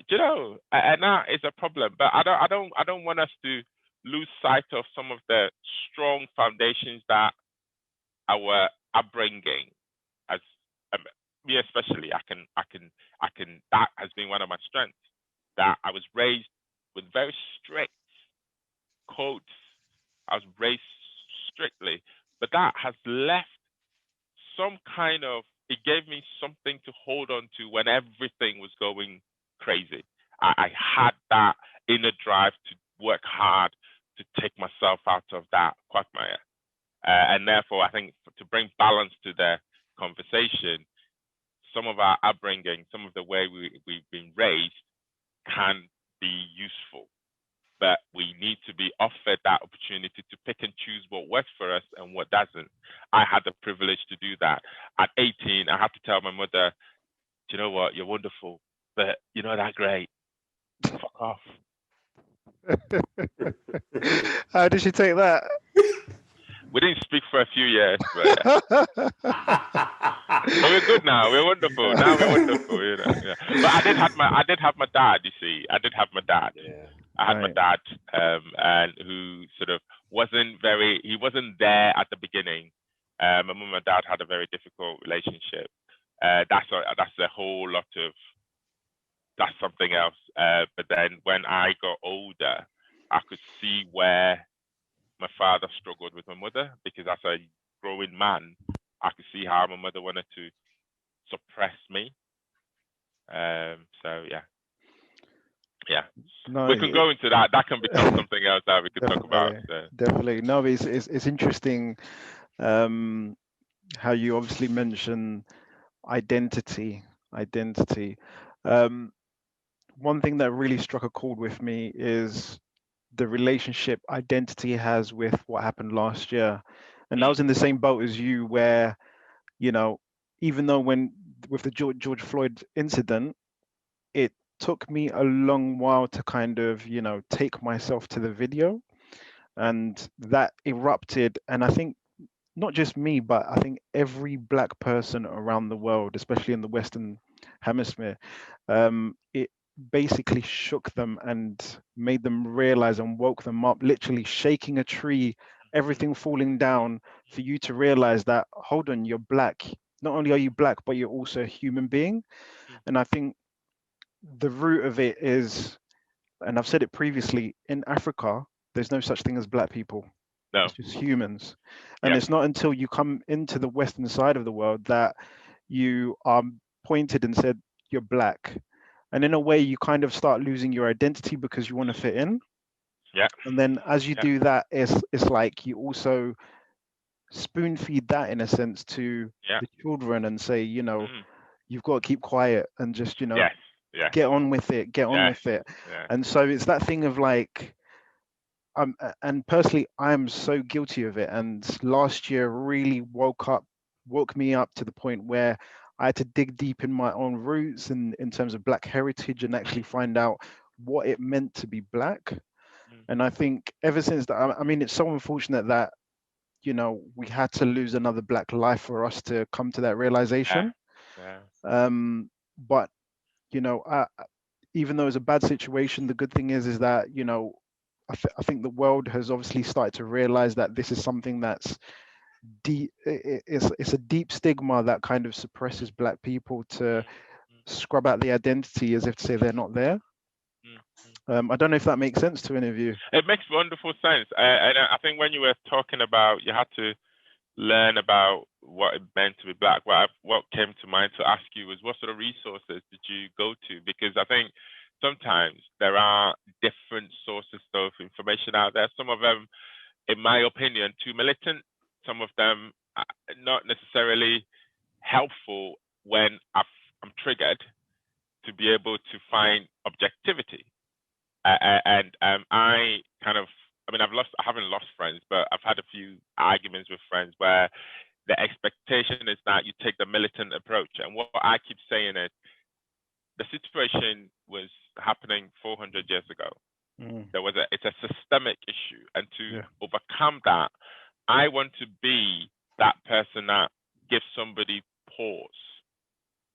and that is a problem. But I don't want us to lose sight of some of the strong foundations that our upbringing, as me especially, I can that has been one of my strengths, that I was raised with very strict codes. I was raised strictly, but that has left some kind of, it gave me something to hold on to when everything was going crazy. I had that inner drive to work hard to take myself out of that quagmire. And therefore, I think to bring balance to the conversation, some of our upbringing, some of the way we've been raised can be useful. But we need to be offered that opportunity to pick and choose what works for us and what doesn't. I had the privilege to do that. At 18, I had to tell my mother, do you know what, you're wonderful, but you're not that great. Fuck off. How did she take that? We didn't speak for a few years, but we're good now. We're wonderful. Now we're wonderful. Yeah. But I did have my dad. You see, I did have my dad. Yeah. I had my dad, and who sort of he wasn't there at the beginning. My mum and my dad had a very difficult relationship. That's a whole lot of, that's something else. But then when I got older, I could see where my father struggled with my mother, because as a growing man, I could see how my mother wanted to suppress me. So yeah. No, we can go into that. That can become something else that we could talk about. So. Definitely. No, it's interesting how you obviously mention identity. One thing that really struck a chord with me is the relationship identity has with what happened last year. And I was in the same boat as you, where, even though with the George Floyd incident, it took me a long while to kind of, take myself to the video, and that erupted. And I think not just me, but I think every Black person around the world, especially in the Western Hemisphere, it basically shook them and made them realize and woke them up, literally shaking a tree, everything falling down, for you to realize that, hold on, you're Black. Not only are you Black, but you're also a human being. And I think the root of it is, and I've said it previously, in Africa, there's no such thing as Black people. No. It's just humans. And It's not until you come into the Western side of the world that you are pointed and said, you're Black. And in a way, you kind of start losing your identity because you want to fit in. Yeah. And then as you do that, it's like you also spoon feed that, in a sense, to the children and say, you've got to keep quiet and just, get on with it, with it. Yeah. And so it's that thing of like, and personally, I'm so guilty of it. And last year really woke me up to the point where I had to dig deep in my own roots and in terms of Black heritage, and actually find out what it meant to be Black. And I think ever since that, I mean, it's so unfortunate that, we had to lose another Black life for us to come to that realization. But, even though it's a bad situation, the good thing is that, I think the world has obviously started to realize that this is something that's deep. It's a deep stigma that kind of suppresses Black people to scrub out the identity, as if to say they're not there. I don't know if that makes sense to any of you. It makes wonderful sense. And I think when you were talking about, you had to learn about what it meant to be Black, what came to mind to ask you was, what sort of resources did you go to? Because I think sometimes there are different sources of information out there. Some of them in my opinion, too militant. Some of them are not necessarily helpful when I'm triggered to be able to find objectivity. I kind of, I mean, I haven't lost friends, but I've had a few arguments with friends where the expectation is that you take the militant approach. And what I keep saying is the situation was happening 400 years ago. It's a systemic issue. And to overcome that, I want to be that person that gives somebody pause.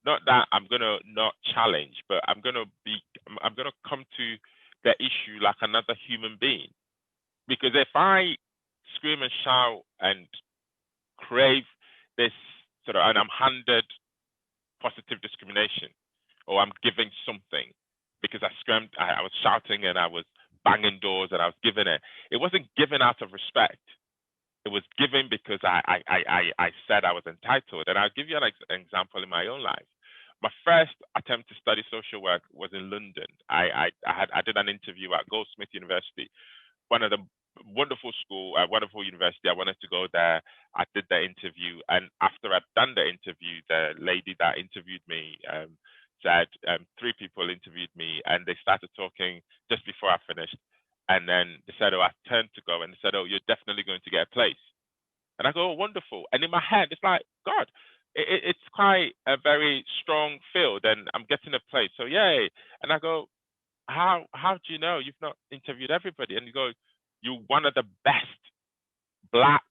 Not that I'm going to not challenge, but I'm going to come to the issue like another human being. Because if I scream and shout and crave this sort of, and I'm handed positive discrimination, or I'm giving something because I screamed, I was shouting and I was banging doors and I was giving it. It wasn't given out of respect. It was given because I said I was entitled. And I'll give you an example in my own life. My first attempt to study social work was in London. I did an interview at Goldsmith University, one of the wonderful university. I wanted to go there. I did the interview, and after I'd done the interview, the lady that interviewed me said 3 people interviewed me, and they started talking just before I finished. And then they said, oh, I turned to go, and they said, oh, you're definitely going to get a place. And I go, oh, wonderful. And in my head, it's like, God, it's quite a very strong field, and I'm getting a place. So yay. And I go, how do you know? You've not interviewed everybody. And you go, you're one of the best Black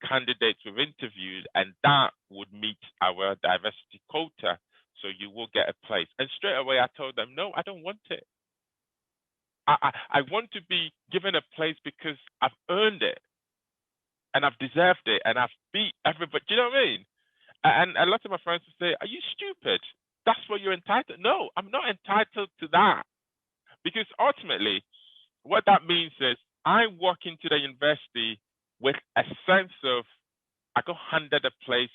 candidates we've interviewed, and that would meet our diversity quota. So you will get a place. And straight away, I told them, no, I don't want it. I want to be given a place because I've earned it and I've deserved it and I've beat everybody. Do you know what I mean? And a lot of my friends would say, are you stupid? That's what you're entitled. No, I'm not entitled to that. Because ultimately, what that means is I walk into the university with a sense of I got handed a place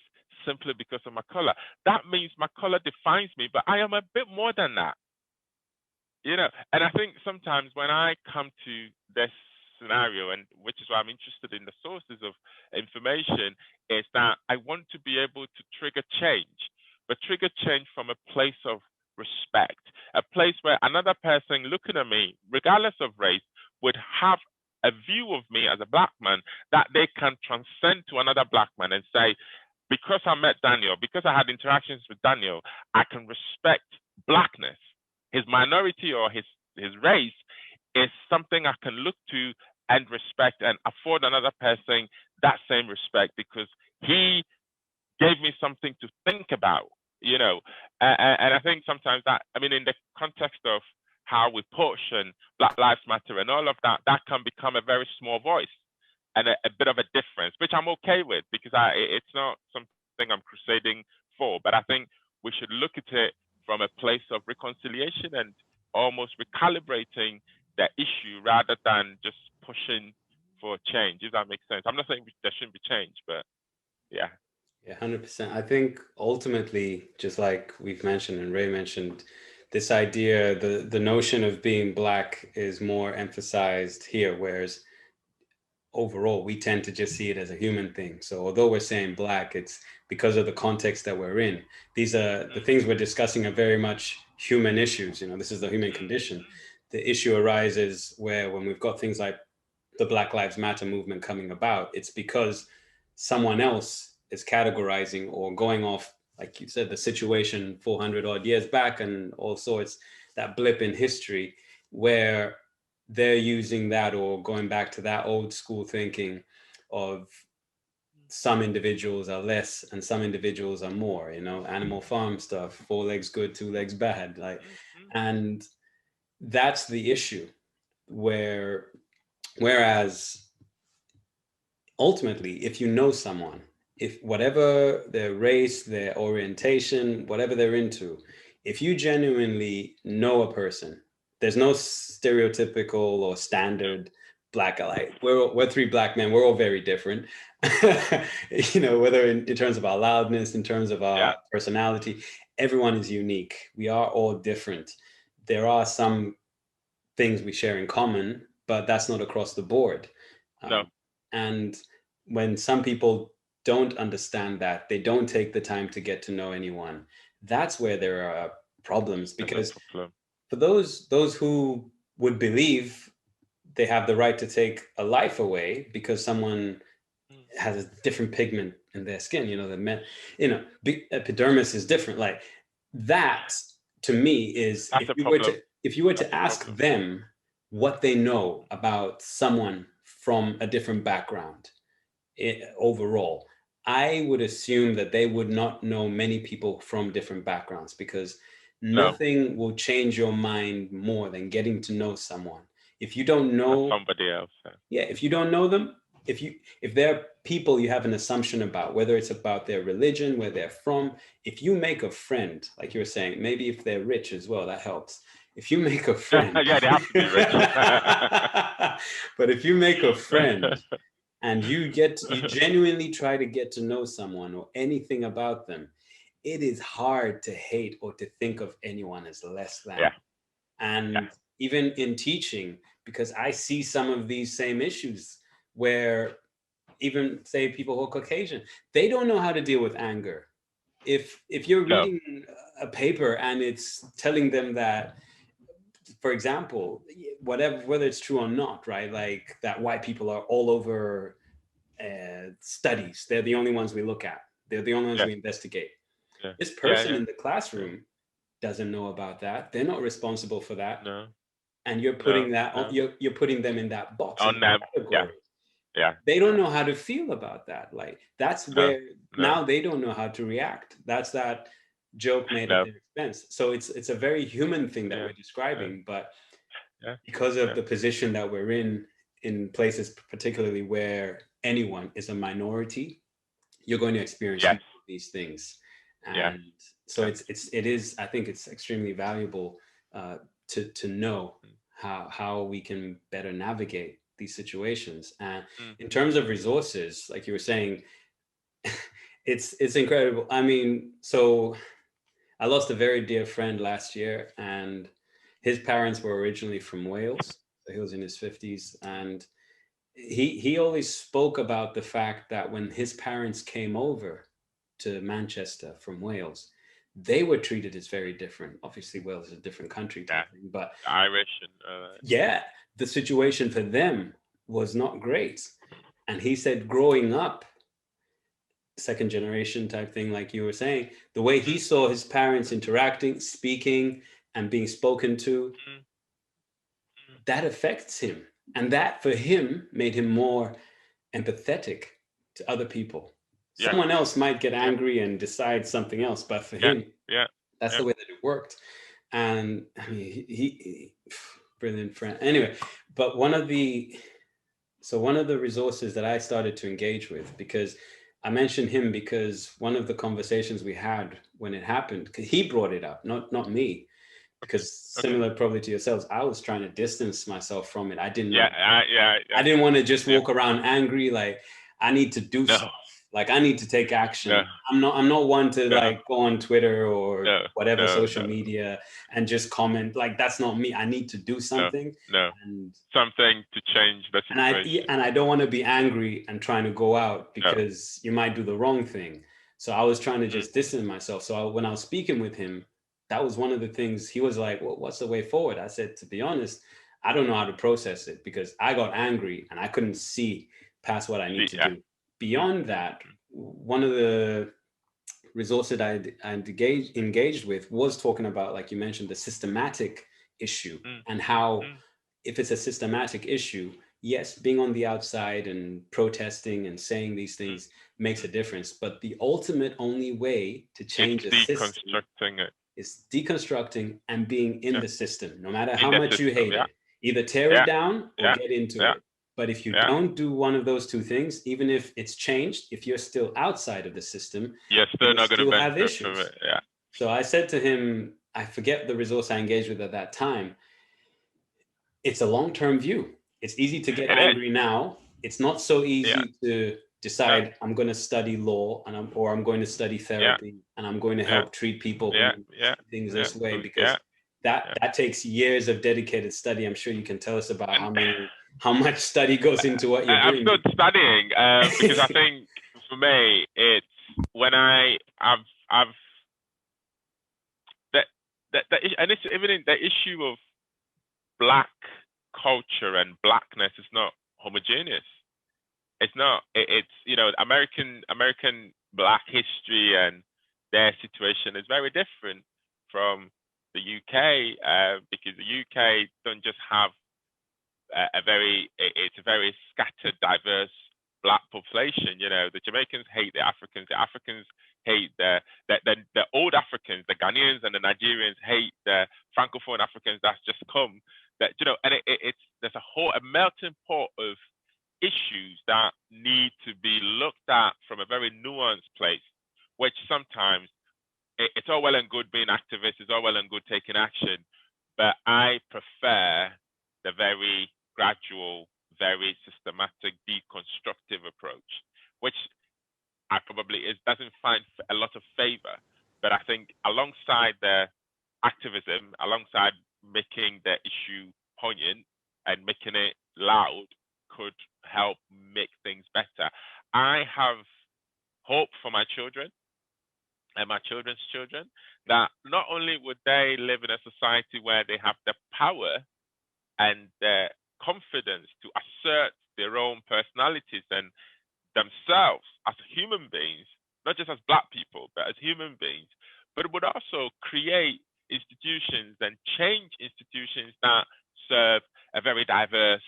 simply because of my color. That means my color defines me, but I am a bit more than that. You know, and I think sometimes when I come to this scenario, and which is why I'm interested in the sources of information, is that I want to be able to trigger change, but trigger change from a place of respect, a place where another person looking at me, regardless of race, would have a view of me as a Black man that they can transcend to another Black man and say, because I met Daniel, because I had interactions with Daniel, I can respect Blackness. His minority or his race is something I can look to and respect and afford another person that same respect because he gave me something to think about, you know. And I think sometimes that, I mean, in the context of how we push and Black Lives Matter and all of that, that can become a very small voice and a bit of a difference, which I'm okay with because it's not something I'm crusading for. But I think we should look at it from a place of reconciliation and almost recalibrating the issue rather than just pushing for change, if that makes sense. I'm not saying there shouldn't be change, but yeah. Yeah, 100%. I think ultimately, just like we've mentioned and Ray mentioned, this idea, the notion of being Black is more emphasized here, whereas overall we tend to just see it as a human thing. So although we're saying Black, it's because of the context that we're in. These are the things we're discussing are very much human issues. You know, this is the human condition. The issue arises where when we've got things like the Black Lives Matter movement coming about, it's because someone else is categorizing or going off, like you said, the situation 400 odd years back and all sorts, that blip in history where they're using that or going back to that old school thinking of some individuals are less and some individuals are more, you know, Animal Farm stuff, 4 legs good, 2 legs bad, like, and that's the issue whereas ultimately, if you know someone, if whatever their race, their orientation, whatever they're into, if you genuinely know a person, there's no stereotypical or standard Black, like we're 3 Black men, we're all very different. You know, whether in terms of our loudness, in terms of our personality, everyone is unique. We are all different. There are some things we share in common, but that's not across the board. No. And when some people don't understand that, they don't take the time to get to know anyone, that's where there are problems. Because for those who would believe they have the right to take a life away because someone has a different pigment in their skin, the men, epidermis is different. Like that, to me, is That's if you were to ask them what they know about someone from a different background, overall, I would assume that they would not know many people from different backgrounds, because nothing will change your mind more than getting to know someone. If you don't know somebody else, if you don't know them, if they're people you have an assumption about, whether it's about their religion, where they're from, if you make a friend, like you were saying, maybe if they're rich as well, that helps. If you make a friend, yeah, they have to be rich. But if you make a friend and you genuinely try to get to know someone or anything about them, it is hard to hate or to think of anyone as less than. Yeah. And even in teaching, because I see some of these same issues where even, say, people who are Caucasian, they don't know how to deal with anger. If you're reading a paper and it's telling them that, for example, whether it's true or not, right? Like that white people are all over studies. They're the only ones we look at. They're the only ones we investigate. This person in the classroom doesn't know about that. They're not responsible for that. No. And you're putting you're putting them in that box, on that category. Yeah. They don't know how to feel about that. Like that's where now they don't know how to react. That's that joke made at their expense. So it's a very human thing that we're describing, but because of the position that we're in places particularly where anyone is a minority, you're going to experience these things. And so it is, I think it's extremely valuable to know how we can better navigate these situations. And in terms of resources, like you were saying, it's incredible. I mean, so I lost a very dear friend last year, and his parents were originally from Wales. So he was in his 50s, and he always spoke about the fact that when his parents came over to Manchester from Wales, they were treated as very different. Obviously, Wales is a different country, but Irish and the situation for them was not great. And he said, growing up, second generation type thing, like you were saying, the way he saw his parents interacting, speaking, and being spoken to, that affects him. And that for him made him more empathetic to other people. Someone else might get angry and decide something else, but for him, that's the way that it worked. And I mean, he brilliant friend. Anyway, but one of the resources that I started to engage with, because I mentioned him because one of the conversations we had when it happened, he brought it up, not me, because similar probably to yourselves, I was trying to distance myself from it. I didn't know. I didn't want to just walk around angry. Like I need to do stuff. Like I need to take action. I'm not one to like go on Twitter or whatever social media and just comment. Like that's not me. I need to do something. And something to change the situation. And I don't want to be angry and trying to go out because you might do the wrong thing. So I was trying to just distance myself. So when I was speaking with him, that was one of the things. He was like, well, what's the way forward? I said, to be honest, I don't know how to process it because I got angry and I couldn't see past what I need to do. Beyond that, one of the resources I engaged with was talking about, like you mentioned, the systematic issue and how if it's a systematic issue, yes, being on the outside and protesting and saying these things makes a difference. But the ultimate only way to change a system is deconstructing and being in the system, no matter how much you hate it. Either tear it down or get into it. But if you don't do one of those two things, even if it's changed, if you're still outside of the system, you're still not going to have issues. So I said to him, I forget the resource I engaged with at that time. It's a long-term view. It's easy to get angry now. It's not so easy to decide I'm going to study law or I'm going to study therapy and I'm going to help treat people things this way, because that takes years of dedicated study. I'm sure you can tell us about how many how much study goes into what you're I'm doing? still studying because I think for me it's when I've and it's even in the issue of Black culture and Blackness is not homogeneous. It's not. It's American Black history and their situation is very different from the UK because the UK don't just have it's a very scattered, diverse Black population. The Jamaicans hate the Africans hate the old Africans, the Ghanaians and the Nigerians hate the Francophone Africans that's just come. And there's a melting pot of issues that need to be looked at from a very nuanced place, which sometimes it's all well and good being activists, it's all well and good taking action, but I prefer the very gradual, very systematic, deconstructive approach, which I probably doesn't find a lot of favor. But I think alongside the activism, alongside making the issue poignant and making it loud, could help make things better. I have hope for my children and my children's children that not only would they live in a society where they have the power and the confidence to assert their own personalities and themselves as human beings, not just as Black people, but as human beings, but it would also create institutions and change institutions that serve a very diverse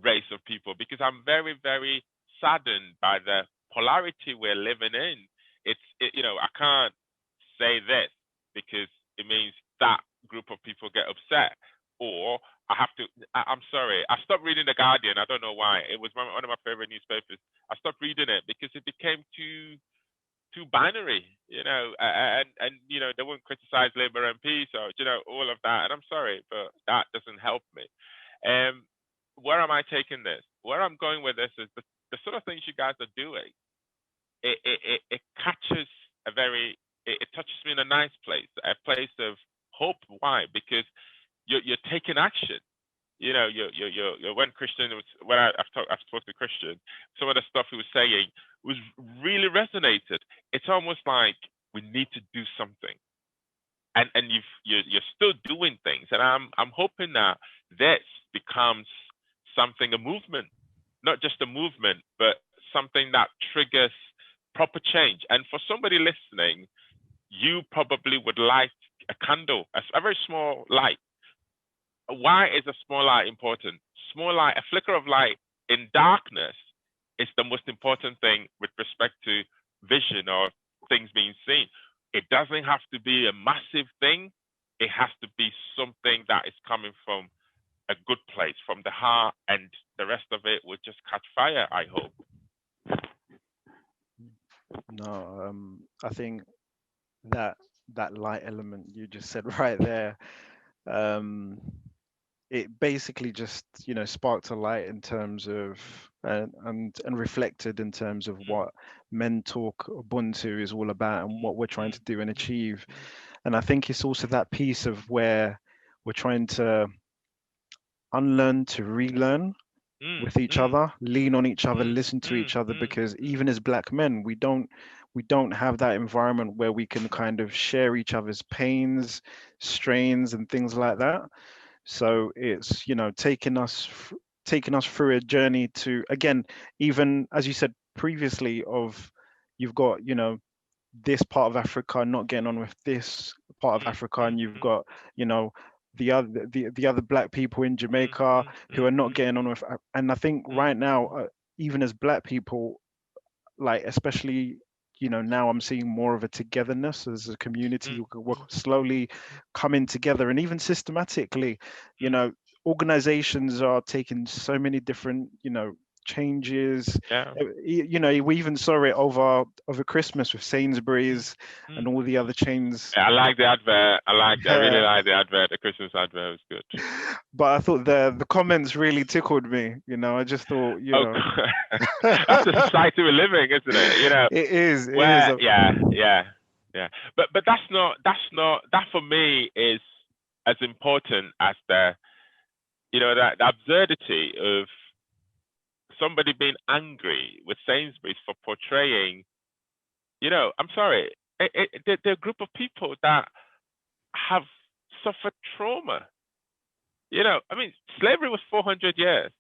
race of people, because I'm very, very saddened by the polarity we're living in. I can't say this because it means that group of people get upset, or I'm sorry, I stopped reading The Guardian. I don't know why. It was one of my favorite newspapers. I stopped reading it because it became too binary, and they won't criticize Labour MPs, so all of that. And I'm sorry, but that doesn't help me. Where am I taking this? Where I'm going with this is the sort of things you guys are doing. It catches it touches me in a nice place, a place of hope. Why? Because you're taking action. When Christian when I've spoke to Christian, some of the stuff he was saying was really resonated. It's almost like we need to do something, and you're still doing things, and I'm hoping that this becomes something, a movement, not just a movement, but something that triggers proper change. And for somebody listening, you probably would light a candle, a very small light. Why is a small light important? Small light, a flicker of light in darkness is the most important thing with respect to vision or things being seen. It doesn't have to be a massive thing. It has to be something that is coming from a good place, from the heart, and the rest of it will just catch fire, I hope. No, I think that light element you just said right there, it basically just sparked a light in terms of and reflected in terms of what Men Talk Ubuntu is all about and what we're trying to do and achieve. And I think it's also that piece of where we're trying to unlearn to relearn with each other, lean on each other, listen to each other, because even as Black men, we don't have that environment where we can kind of share each other's pains, strains, and things like that. So it's taking us through a journey to, again, even as you said previously, of you've got this part of Africa not getting on with this part of Africa, and you've got the other Black people in Jamaica who are not getting on with. And I think right now, even as Black people, like especially now I'm seeing more of a togetherness as a community. We're slowly coming together, and even systematically, organizations are taking so many different changes. We even saw it over Christmas with Sainsbury's and all the other chains. I like the advert. I really like the advert. The Christmas advert was good. But I thought the comments really tickled me. I just thought, that's the society we're living, isn't it? It is. Yeah. But that for me is as important as the that the absurdity of somebody being angry with Sainsbury's for portraying, I'm sorry, they're a group of people that have suffered trauma. Slavery was 400 years.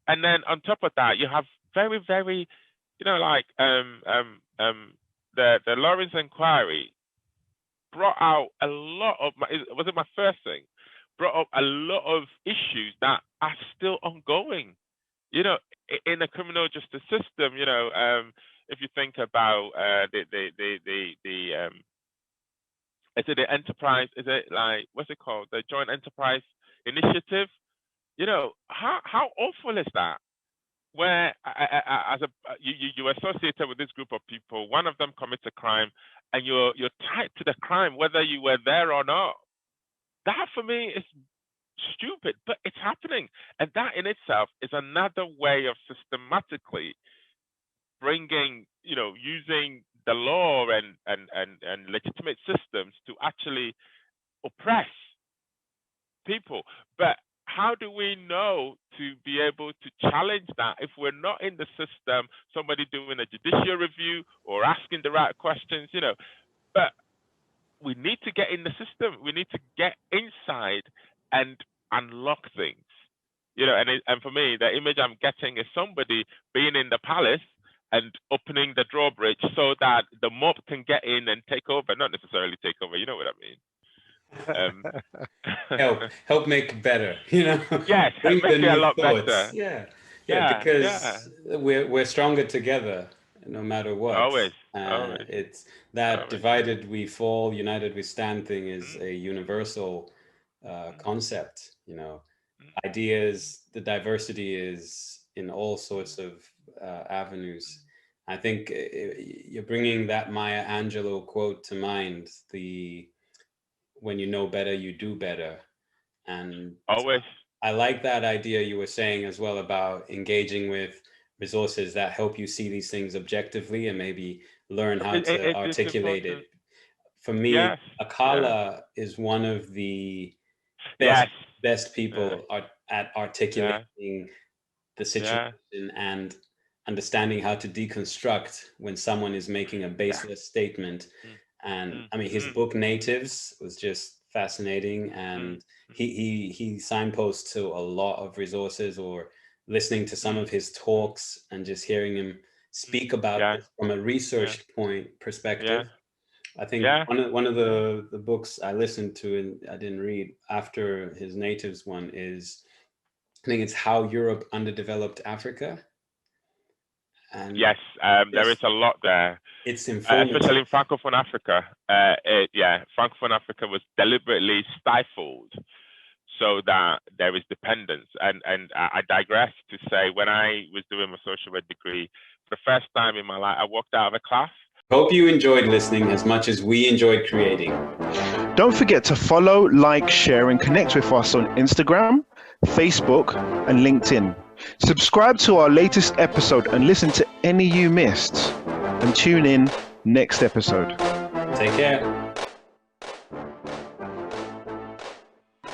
And then on top of that, you have very, very, the Lawrence Inquiry brought out a lot of was it my first thing? Brought up a lot of issues that are still ongoing. In the criminal justice system, if you think about is it the enterprise? Is it like, what's it called? The Joint Enterprise Initiative? How awful is that? Where you associated with this group of people, one of them commits a crime, and you're tied to the crime whether you were there or not. That for me is stupid, but it's happening, and that in itself is another way of systematically bringing, using the law and legitimate systems to actually oppress people. But how do we know to be able to challenge that if we're not in the system, somebody doing a judicial review or asking the right questions, But we need to get in the system. We need to get inside and unlock things, and for me, the image I'm getting is somebody being in the palace and opening the drawbridge so that the mob can get in and take over, not necessarily take over, you know what I mean? help make better, Yes, make it a lot better. Yeah, because we're stronger together, no matter what. Always. It's that divided we fall, united we stand thing is a universal concept. Ideas, the diversity is in all sorts of avenues. I think you're bringing that Maya Angelou quote to mind, when you know better, you do better. And always. I like that idea you were saying as well about engaging with resources that help you see these things objectively and maybe learn how to articulate it. For me, Akala is one of the best people at articulating the situation and understanding how to deconstruct when someone is making a baseless statement. And his book Natives was just fascinating, and he signposts to a lot of resources, or listening to some of his talks and just hearing him speak about this from a research perspective. I think one of the books I listened to and I didn't read after his Natives one is, I think it's How Europe Underdeveloped Africa. And there is a lot there. It's informative. Especially in Francophone Africa. Francophone Africa was deliberately stifled so that there is dependence. And I digress to say, when I was doing my social work degree, for the first time in my life, I walked out of a class. Hope you enjoyed listening as much as we enjoyed creating. Don't forget to follow, like, share, and connect with us on Instagram, Facebook, and LinkedIn. Subscribe to our latest episode and listen to any you missed. And tune in next episode. Take care.